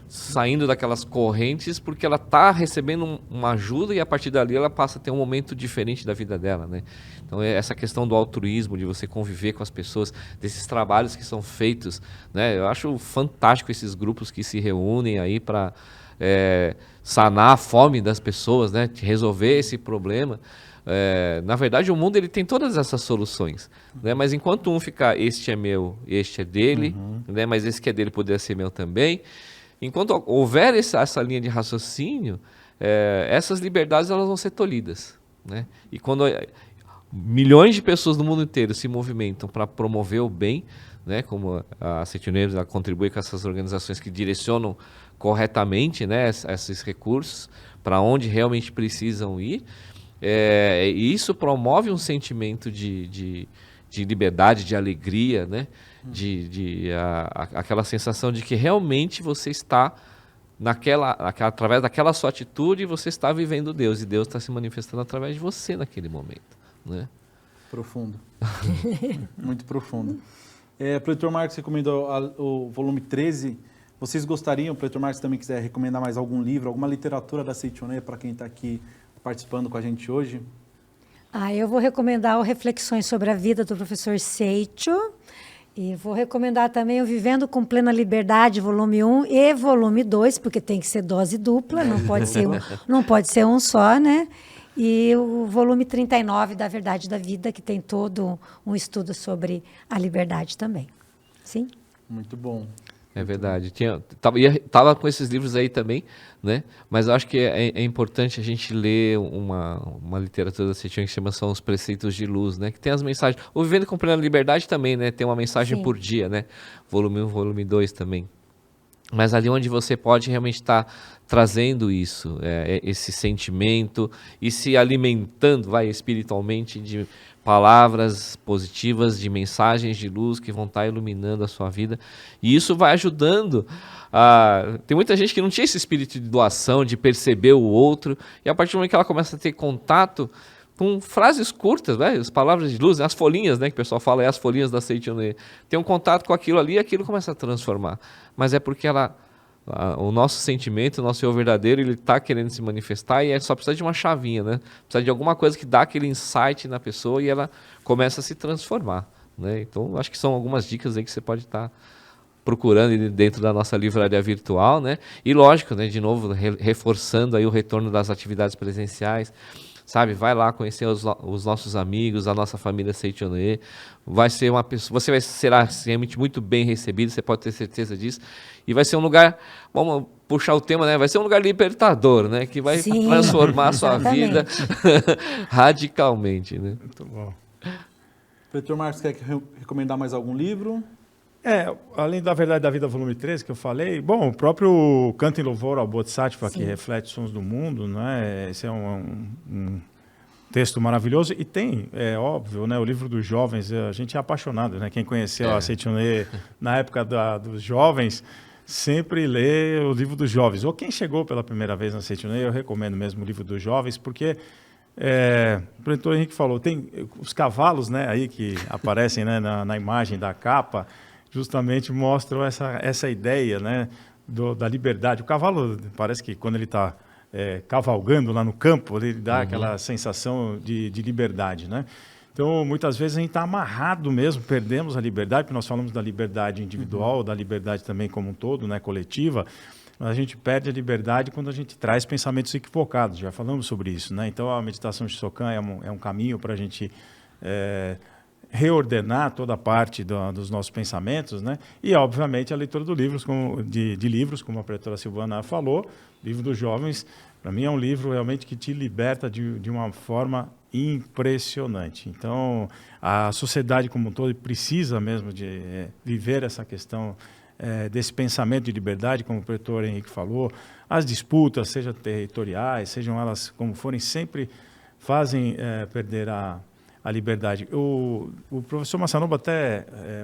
[SPEAKER 5] Saindo daquelas correntes, porque ela está recebendo uma ajuda e a partir dali ela passa a ter um momento diferente da vida dela, né? Então, essa questão do altruísmo, de você conviver com as pessoas, desses trabalhos que são feitos, né? Eu acho fantástico esses grupos que se reúnem aí para sanar a fome das pessoas, né? Resolver esse problema. Na verdade, o mundo ele tem todas essas soluções, né? Mas enquanto um ficar, este é meu, este é dele, né? Mas esse que é dele poderia ser meu também. Enquanto houver essa linha de raciocínio, essas liberdades elas vão ser tolhidas, né? E quando milhões de pessoas no mundo inteiro se movimentam para promover o bem, né? Como a Seiichune contribui com essas organizações que direcionam corretamente, né, esses recursos para onde realmente precisam ir, e isso promove um sentimento de liberdade, de alegria, né? Aquela sensação de que realmente você está através daquela sua atitude, você está vivendo Deus, e Deus está se manifestando através de você naquele momento, né?
[SPEAKER 2] Profundo. Muito profundo. Professor Marcos recomendou o volume 13. Vocês gostariam, o professor Marcos também quiser recomendar mais algum livro, alguma literatura da Seiichune para quem está aqui participando com a gente hoje?
[SPEAKER 4] Eu vou recomendar o Reflexões sobre a Vida, do professor Seicho. E vou recomendar também o Vivendo com Plena Liberdade, volume 1 e volume 2, porque tem que ser dose dupla, não pode ser um só, né? E o volume 39 da Verdade da Vida, que tem todo um estudo sobre a liberdade também. Sim?
[SPEAKER 2] Muito bom.
[SPEAKER 5] É verdade. Tava com esses livros aí também, né? Mas eu acho que é importante a gente ler uma literatura da Seiichune que são os Preceitos de Luz, né? Que tem as mensagens. O Vivendo com Plena Liberdade também, né? Tem uma mensagem por dia, né? Volume 1, volume 2 também. Mas ali onde você pode realmente estar trazendo isso, esse sentimento e se alimentando, espiritualmente de palavras positivas, de mensagens de luz que vão estar iluminando a sua vida. E isso vai ajudando. Tem muita gente que não tinha esse espírito de doação, de perceber o outro, e a partir do momento que ela começa a ter contato com frases curtas, as palavras de luz, as folhinhas, né, que o pessoal fala, as folhinhas da Seiichune, tem um contato com aquilo ali e aquilo começa a transformar. Mas é porque o nosso sentimento, o nosso eu verdadeiro, ele está querendo se manifestar e só precisa de uma chavinha, né? Precisa de alguma coisa que dá aquele insight na pessoa e ela começa a se transformar, né? Então, acho que são algumas dicas aí que você pode estar procurando dentro da nossa livraria virtual, né? E lógico, né, de novo, reforçando aí o retorno das atividades presenciais. Sabe, vai lá conhecer os nossos amigos, a nossa família Seiichune. Vai ser uma pessoa, você vai ser realmente muito bem recebido, você pode ter certeza disso. E vai ser um lugar, vamos puxar o tema, né? Vai ser um lugar libertador, né? Que vai transformar a sua vida radicalmente, né?
[SPEAKER 3] Muito bom.
[SPEAKER 2] Professor Marcos, quer recomendar mais algum livro?
[SPEAKER 3] Além da Verdade da Vida, volume 13, que eu falei, o próprio Canto em Louvor ao Bodhisattva, que reflete os sons do mundo, né? Esse é um texto maravilhoso. E tem, óbvio, né, o livro dos jovens, a gente é apaixonado, né? Quem conheceu a Seiichune na época dos jovens, sempre lê o livro dos jovens. Ou quem chegou pela primeira vez na Seiichune, eu recomendo mesmo o livro dos jovens, porque O pretor Henrique falou, tem os cavalos, né, aí que aparecem, né, na imagem da capa, justamente mostram essa ideia, né, da liberdade. O cavalo, parece que quando ele está cavalgando lá no campo, ele dá aquela sensação de liberdade, né? Então, muitas vezes a gente está amarrado mesmo, perdemos a liberdade, porque nós falamos da liberdade individual, da liberdade também como um todo, né, coletiva, mas a gente perde a liberdade quando a gente traz pensamentos equivocados, já falamos sobre isso, né? Então, a meditação de Sokan é um caminho para a gente reordenar toda a parte dos nossos pensamentos, né? E, obviamente, a leitura de livros, como a pretora Silvana falou, livro dos jovens, para mim é um livro realmente que te liberta de uma forma impressionante. Então, a sociedade como um todo precisa mesmo de viver essa questão desse pensamento de liberdade, como o pretor Henrique falou. As disputas, sejam territoriais, sejam elas como forem, sempre fazem perder a liberdade. O professor Masanobu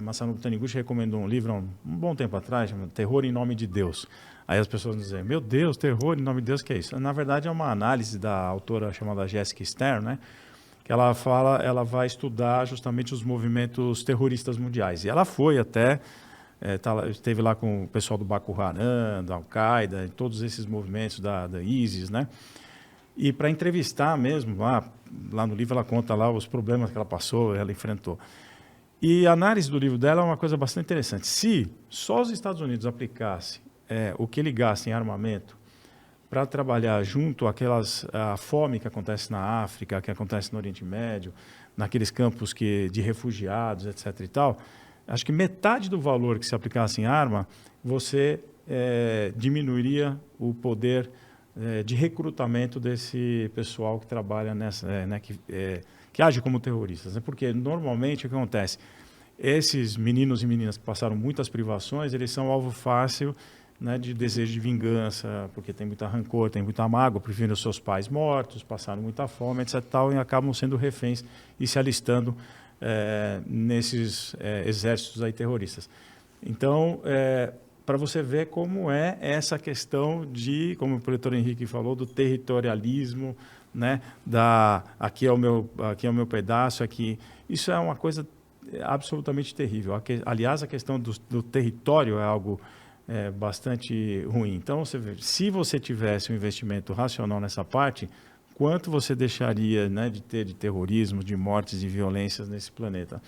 [SPEAKER 3] Masanobu Taniguchi recomendou um livro há um bom tempo atrás, chamado Terror em Nome de Deus. Aí as pessoas dizem, meu Deus, terror em nome de Deus, que é isso? Na verdade, é uma análise da autora chamada Jessica Stern, né? Que ela vai estudar justamente os movimentos terroristas mundiais. E ela foi até, esteve lá com o pessoal do Boko Haram, da Al-Qaeda, todos esses movimentos da ISIS, né? E para entrevistar mesmo, lá no livro ela conta lá os problemas que ela passou, ela enfrentou. E a análise do livro dela é uma coisa bastante interessante. Se só os Estados Unidos aplicassem o que ele gasta em armamento para trabalhar junto à fome que acontece na África, que acontece no Oriente Médio, naqueles campos de refugiados, etc. e tal, acho que metade do valor que se aplicasse em arma, você diminuiria o poder de recrutamento desse pessoal que trabalha que age como terroristas, né? Porque normalmente o que acontece? Esses meninos e meninas que passaram muitas privações, eles são alvo fácil, né, de desejo de vingança, porque tem muita rancor, tem muita mágoa, preferem os seus pais mortos, passaram muita fome, etc. Tal, e acabam sendo reféns e se alistando nesses exércitos aí terroristas. Então, para você ver como é essa questão como o pretor Henrique falou, do territorialismo, né, aqui é o meu pedaço, aqui. Isso é uma coisa absolutamente terrível. Aliás, a questão do território é algo bastante ruim. Então, você vê, se você tivesse um investimento racional nessa parte, quanto você deixaria, né, de ter de terrorismo, de mortes e violências nesse planeta?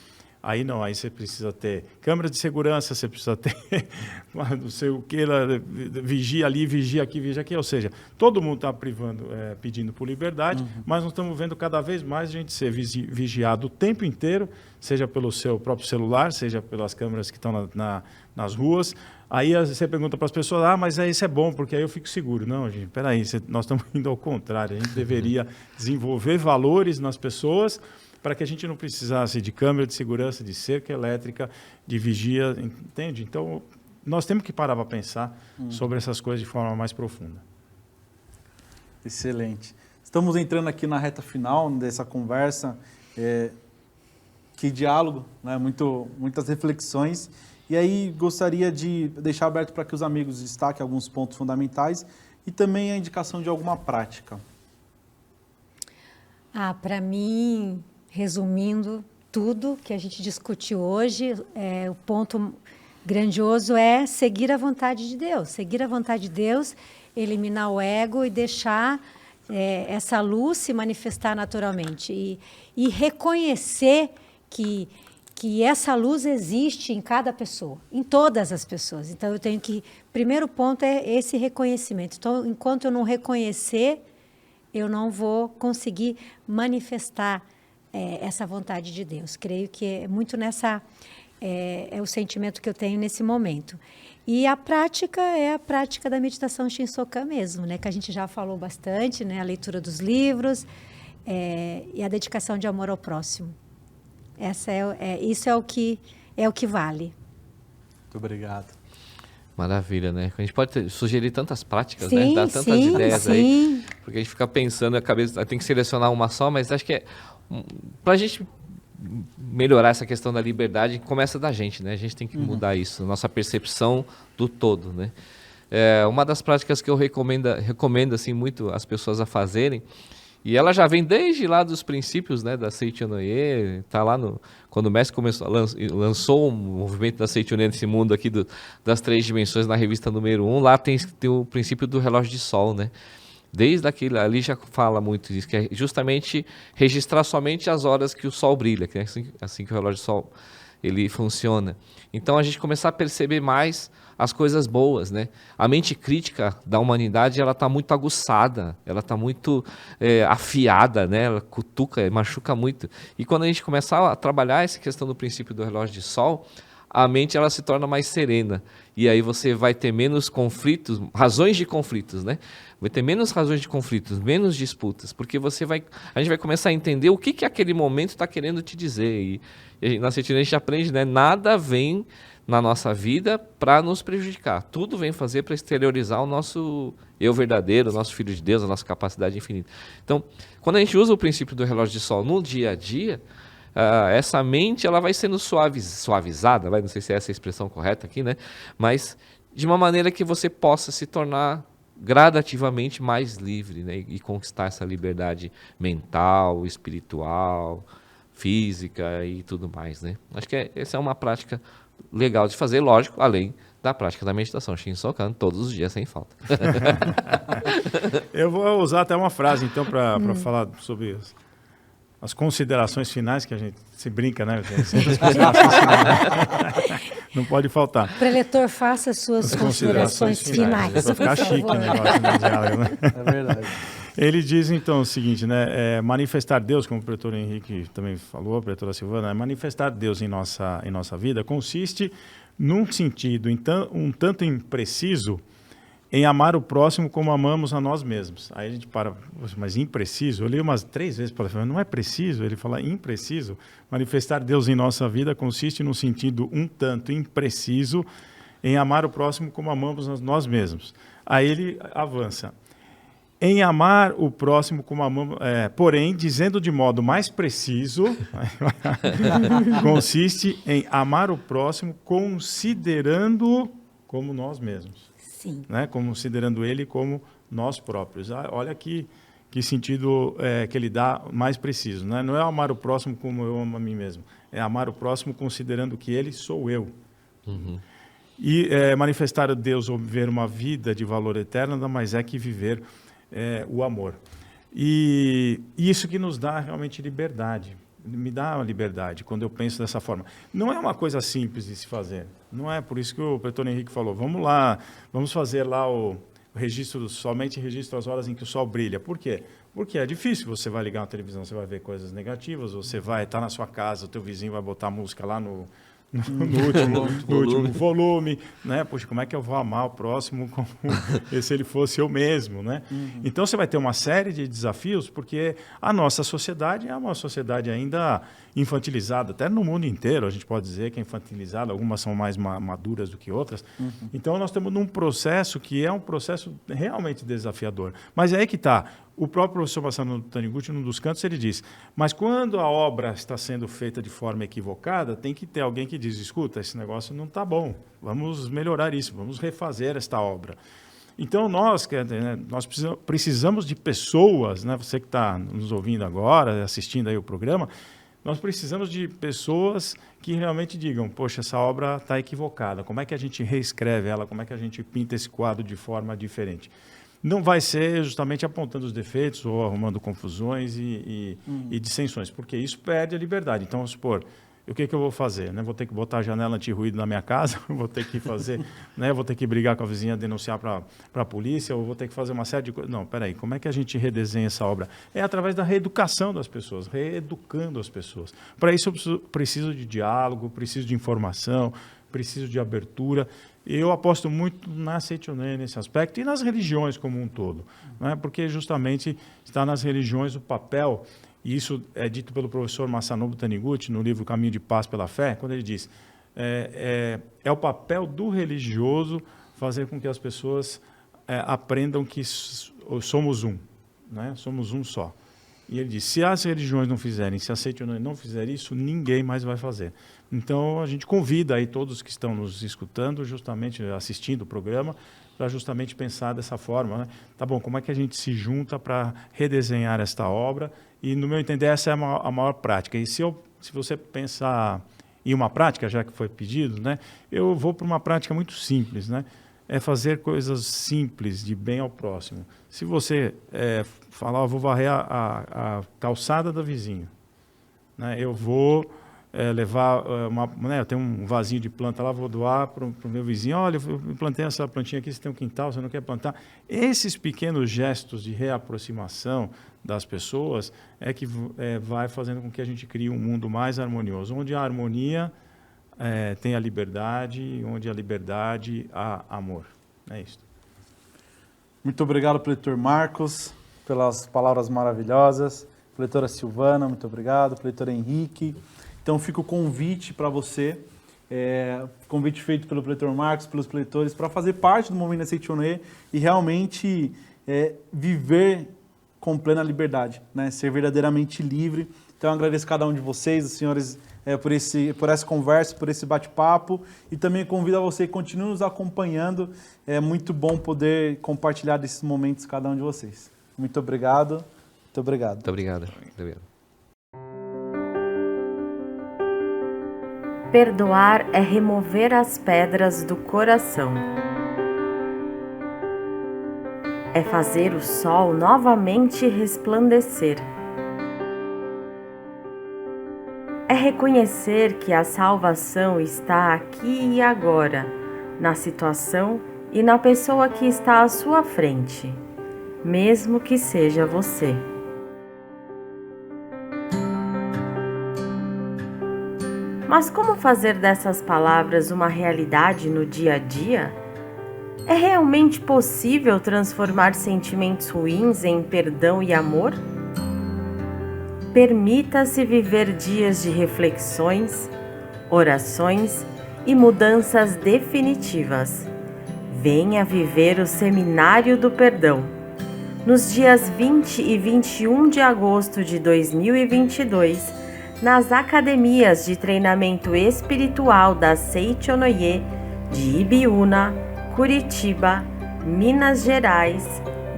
[SPEAKER 3] Aí não, aí você precisa ter câmeras de segurança, você precisa ter não sei o que, vigia ali, vigia aqui, vigia aqui. Ou seja, todo mundo está pedindo por liberdade, mas nós estamos vendo cada vez mais a gente ser vigiado o tempo inteiro, seja pelo seu próprio celular, seja pelas câmeras que estão nas ruas. Aí você pergunta para as pessoas, mas isso é bom, porque aí eu fico seguro. Não, gente, peraí, nós estamos indo ao contrário. A gente deveria desenvolver valores nas pessoas para que a gente não precisasse de câmera de segurança, de cerca elétrica, de vigia, entende? Então, nós temos que parar para pensar sobre essas coisas de forma mais profunda.
[SPEAKER 2] Excelente. Estamos entrando aqui na reta final dessa conversa. Que diálogo, né? Muitas reflexões. E aí, gostaria de deixar aberto para que os amigos destaquem alguns pontos fundamentais e também a indicação de alguma prática.
[SPEAKER 4] Para mim, resumindo tudo que a gente discutiu hoje, o ponto grandioso é seguir a vontade de Deus. Seguir a vontade de Deus, eliminar o ego e deixar essa luz se manifestar naturalmente. E reconhecer que essa luz existe em cada pessoa, em todas as pessoas. Então, eu tenho que... Primeiro ponto é esse reconhecimento. Então, enquanto eu não reconhecer, eu não vou conseguir manifestar essa vontade de Deus. Creio que é muito é o sentimento que eu tenho nesse momento. E a prática é a prática da meditação Shinsokan mesmo, né? Que a gente já falou bastante, né? A leitura dos livros e a dedicação de amor ao próximo. Isso é o que vale.
[SPEAKER 2] Muito obrigado.
[SPEAKER 5] Maravilha, né? A gente pode sugerir tantas práticas,
[SPEAKER 4] sim,
[SPEAKER 5] né? Dar tantas ideias aí. Porque a gente fica pensando, a cabeça tem que selecionar uma só, mas acho que para a gente melhorar essa questão da liberdade, começa da gente, né? A gente tem que mudar isso, nossa percepção do todo, né? Uma das práticas que eu recomendo assim, muito as pessoas a fazerem, E ela já vem desde lá dos princípios, né, da Seichonoye, tá lá quando o mestre lançou o movimento da Seichonoye nesse mundo aqui das 3 dimensões na revista número 1, lá tem o princípio do relógio de sol, né? Desde aquilo ali já fala muito disso, que é justamente registrar somente as horas que o sol brilha, que é assim que o relógio de sol ele funciona. Então a gente começar a perceber mais as coisas boas, né? A mente crítica da humanidade, ela está muito aguçada, ela está muito afiada, né? Ela cutuca, machuca muito. E quando a gente começar a trabalhar essa questão do princípio do relógio de sol, a mente ela se torna mais serena. E aí você vai ter menos conflitos, razões de conflitos, né? Vai ter menos razões de conflitos, menos disputas, porque a gente vai começar a entender o que aquele momento está querendo te dizer. E na Seichonoye a gente aprende, né? Nada vem na nossa vida para nos prejudicar. Tudo vem fazer para exteriorizar o nosso eu verdadeiro, o nosso Filho de Deus, a nossa capacidade infinita. Então, quando a gente usa o princípio do relógio de sol no dia a dia, essa mente ela vai sendo suavizada, não sei se é essa a expressão correta aqui, né? Mas de uma maneira que você possa se tornar gradativamente mais livre, né? E conquistar essa liberdade mental, espiritual, física e tudo mais, né? Acho que essa é uma prática legal de fazer, lógico, além da prática da meditação Shinsokan, todos os dias sem falta.
[SPEAKER 3] Eu vou usar até uma frase, então, para falar sobre as considerações finais, que a gente se brinca, né? Sempre as considerações finais. Não pode faltar.
[SPEAKER 4] Preletor, faça suas considerações finais.
[SPEAKER 3] Vai ficar chique o negócio no diálogo, né?
[SPEAKER 2] É verdade.
[SPEAKER 3] Ele diz, então, o seguinte, né? Manifestar Deus, como o pretor Henrique também falou, a pretora Silvana, manifestar Deus em nossa vida consiste, num sentido um tanto impreciso, em amar o próximo como amamos a nós mesmos. Aí a gente para, mas impreciso? Eu li umas 3 vezes para falar, não é preciso? Ele fala impreciso. Manifestar Deus em nossa vida consiste num sentido um tanto impreciso, em amar o próximo como amamos a nós mesmos. Aí ele avança. Em amar o próximo como amamos, porém, dizendo de modo mais preciso, consiste em amar o próximo considerando como nós mesmos.
[SPEAKER 4] Sim.
[SPEAKER 3] Né? Considerando ele como nós próprios. Olha que sentido que ele dá mais preciso. Né? Não é amar o próximo como eu amo a mim mesmo. É amar o próximo considerando que ele sou eu.
[SPEAKER 5] Uhum.
[SPEAKER 3] E manifestar a Deus ou viver uma vida de valor eterno, nada mais é que viver o amor. E isso que nos dá realmente liberdade. Me dá uma liberdade quando eu penso dessa forma. Não é uma coisa simples de se fazer. Não é por isso que o pretor Henrique falou, vamos lá, vamos fazer lá o registro, somente registro as horas em que o sol brilha. Por quê? Porque é difícil. Você vai ligar uma televisão, você vai ver coisas negativas, você vai estar na sua casa, o teu vizinho vai botar música lá no último volume, né? Poxa, como é que eu vou amar o próximo como se ele fosse eu mesmo, né? Então você vai ter uma série de desafios, porque a nossa sociedade é uma sociedade ainda infantilizada, até no mundo inteiro a gente pode dizer que é infantilizada, algumas são mais maduras do que outras. Então nós estamos num processo que é um processo realmente desafiador. Mas é aí que está. O próprio professor Masaru Taniguchi, num dos cantos, ele diz, mas quando a obra está sendo feita de forma equivocada, tem que ter alguém que diz, escuta, esse negócio não está bom, vamos melhorar isso, vamos refazer esta obra. Então, nós precisamos de pessoas, né? Você que está nos ouvindo agora, assistindo aí o programa, nós precisamos de pessoas que realmente digam, poxa, essa obra está equivocada, como é que a gente reescreve ela, como é que a gente pinta esse quadro de forma diferente? Não vai ser justamente apontando os defeitos ou arrumando confusões e dissensões, porque isso perde a liberdade. Então, vamos supor, o que eu vou fazer? Né? Vou ter que botar a janela anti-ruído na minha casa, vou ter que fazer, né? Vou ter que brigar com a vizinha, denunciar para a polícia, ou vou ter que fazer uma série de coisas. Não, peraí, como é que a gente redesenha essa obra? É através da reeducação das pessoas, reeducando as pessoas. Para isso eu preciso de diálogo, preciso de informação, preciso de abertura. Eu aposto muito na Seichonoye nesse aspecto e nas religiões como um todo, né? Porque justamente está nas religiões o papel, e isso é dito pelo professor Masanobu Taniguchi no livro Caminho de Paz pela Fé, quando ele diz, é o papel do religioso fazer com que as pessoas aprendam que somos um, né? Somos um só. E ele disse, se as religiões não fizerem, se a Seichonoye não fizer isso, ninguém mais vai fazer. Então, a gente convida aí todos que estão nos escutando, justamente assistindo o programa, para justamente pensar dessa forma, né? Tá bom, como é que a gente se junta para redesenhar esta obra? E, no meu entender, essa é a maior prática. E se você pensar em uma prática, já que foi pedido, né, eu vou para uma prática muito simples, né? É fazer coisas simples, de bem ao próximo. Se você falar, vou varrer a calçada do vizinho, né, eu vou levar eu tenho um vasinho de planta lá, vou doar para o meu vizinho. Olha, eu plantei essa plantinha aqui, você tem um quintal, você não quer plantar? Esses pequenos gestos de reaproximação das pessoas é que vai fazendo com que a gente crie um mundo mais harmonioso, onde a harmonia tem a liberdade, onde a liberdade há amor. É isso.
[SPEAKER 2] Muito obrigado, Preletor Marcos, pelas palavras maravilhosas. Preletora Silvana, muito obrigado. Preletor Henrique. Então, fica o convite para você, convite feito pelo Preletor Marcos, pelos preletores, para fazer parte do movimento da Seichonoye e realmente viver com plena liberdade, né? Ser verdadeiramente livre. Então, eu agradeço a cada um de vocês, os senhores, por essa conversa, por esse bate-papo, e também convido a você que continue nos acompanhando. É muito bom poder compartilhar desses momentos com cada um de vocês. Muito obrigado. Muito obrigado.
[SPEAKER 5] Muito obrigado. Muito obrigado.
[SPEAKER 6] Perdoar é remover as pedras do coração. É fazer o sol novamente resplandecer. É reconhecer que a salvação está aqui e agora, na situação e na pessoa que está à sua frente, mesmo que seja você. Mas como fazer dessas palavras uma realidade no dia a dia? É realmente possível transformar sentimentos ruins em perdão e amor? Permita-se viver dias de reflexões, orações e mudanças definitivas. Venha viver o Seminário do Perdão. Nos dias 20 e 21 de agosto de 2022, nas academias de treinamento espiritual da Seichonoye de Ibiúna, Curitiba, Minas Gerais,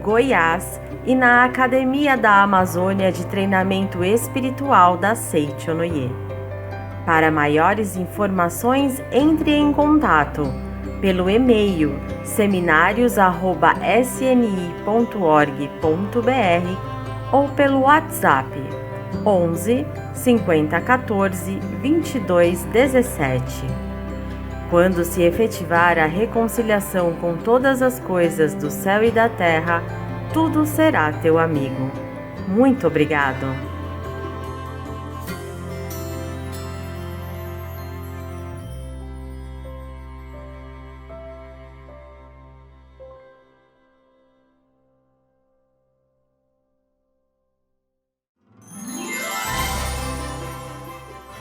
[SPEAKER 6] Goiás e na Academia da Amazônia de Treinamento Espiritual da Seichonoye. Para maiores informações, entre em contato pelo e-mail seminarios@sni.org.br ou pelo WhatsApp 11 50 14 22 17. Quando se efetivar a reconciliação com todas as coisas do céu e da terra, tudo será teu amigo. Muito obrigado!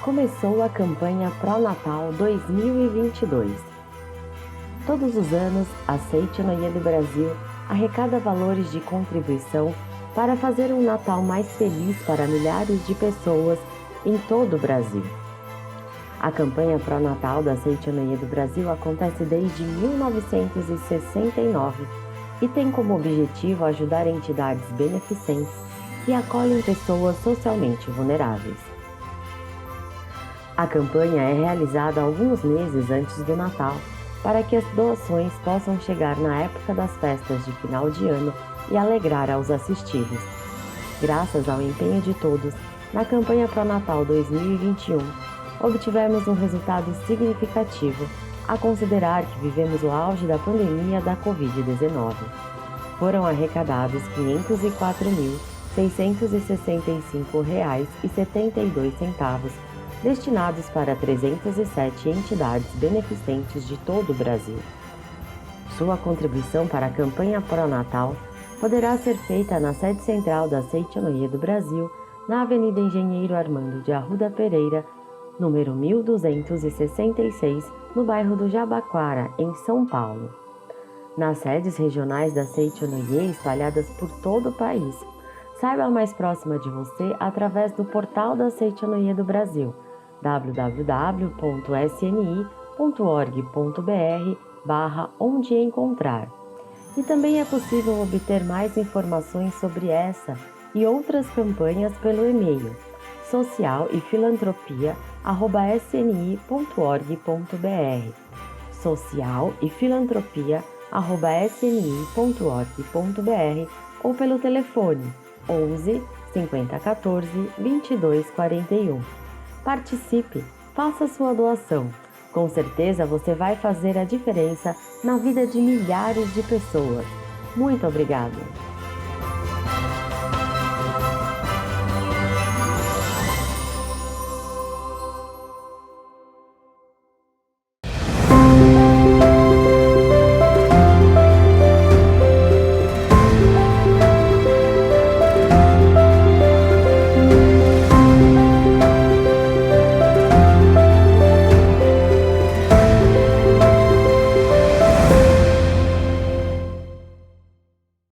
[SPEAKER 6] Começou a campanha Pró-Natal 2022. Todos os anos, a Seichonoye do Brasil arrecada valores de contribuição para fazer um Natal mais feliz para milhares de pessoas em todo o Brasil. A campanha Pró-Natal da Seichonoye do Brasil acontece desde 1969 e tem como objetivo ajudar entidades beneficentes que acolhem pessoas socialmente vulneráveis. A campanha é realizada alguns meses antes do Natal, para que as doações possam chegar na época das festas de final de ano e alegrar aos assistidos. Graças ao empenho de todos, na campanha Pró-Natal 2021, obtivemos um resultado significativo, a considerar que vivemos o auge da pandemia da Covid-19. Foram arrecadados R$ 504.665,72, destinados para 307 entidades beneficentes de todo o Brasil. Sua contribuição para a campanha Pró-Natal poderá ser feita na sede central da Seichonoye do Brasil, na Avenida Engenheiro Armando de Arruda Pereira, número 1266, no bairro do Jabaquara, em São Paulo. Nas sedes regionais da Seichonoye espalhadas por todo o país, Saiba a mais próxima de você através do portal da Seitianoye do Brasil, www.sni.org.br/onde encontrar. E também é possível obter mais informações sobre essa e outras campanhas pelo e-mail socialefilantropia@sni.org.br socialefilantropia@sni.org.br ou pelo telefone 11 5014 2241. Participe, faça sua doação. Com certeza você vai fazer a diferença na vida de milhares de pessoas. Muito obrigada!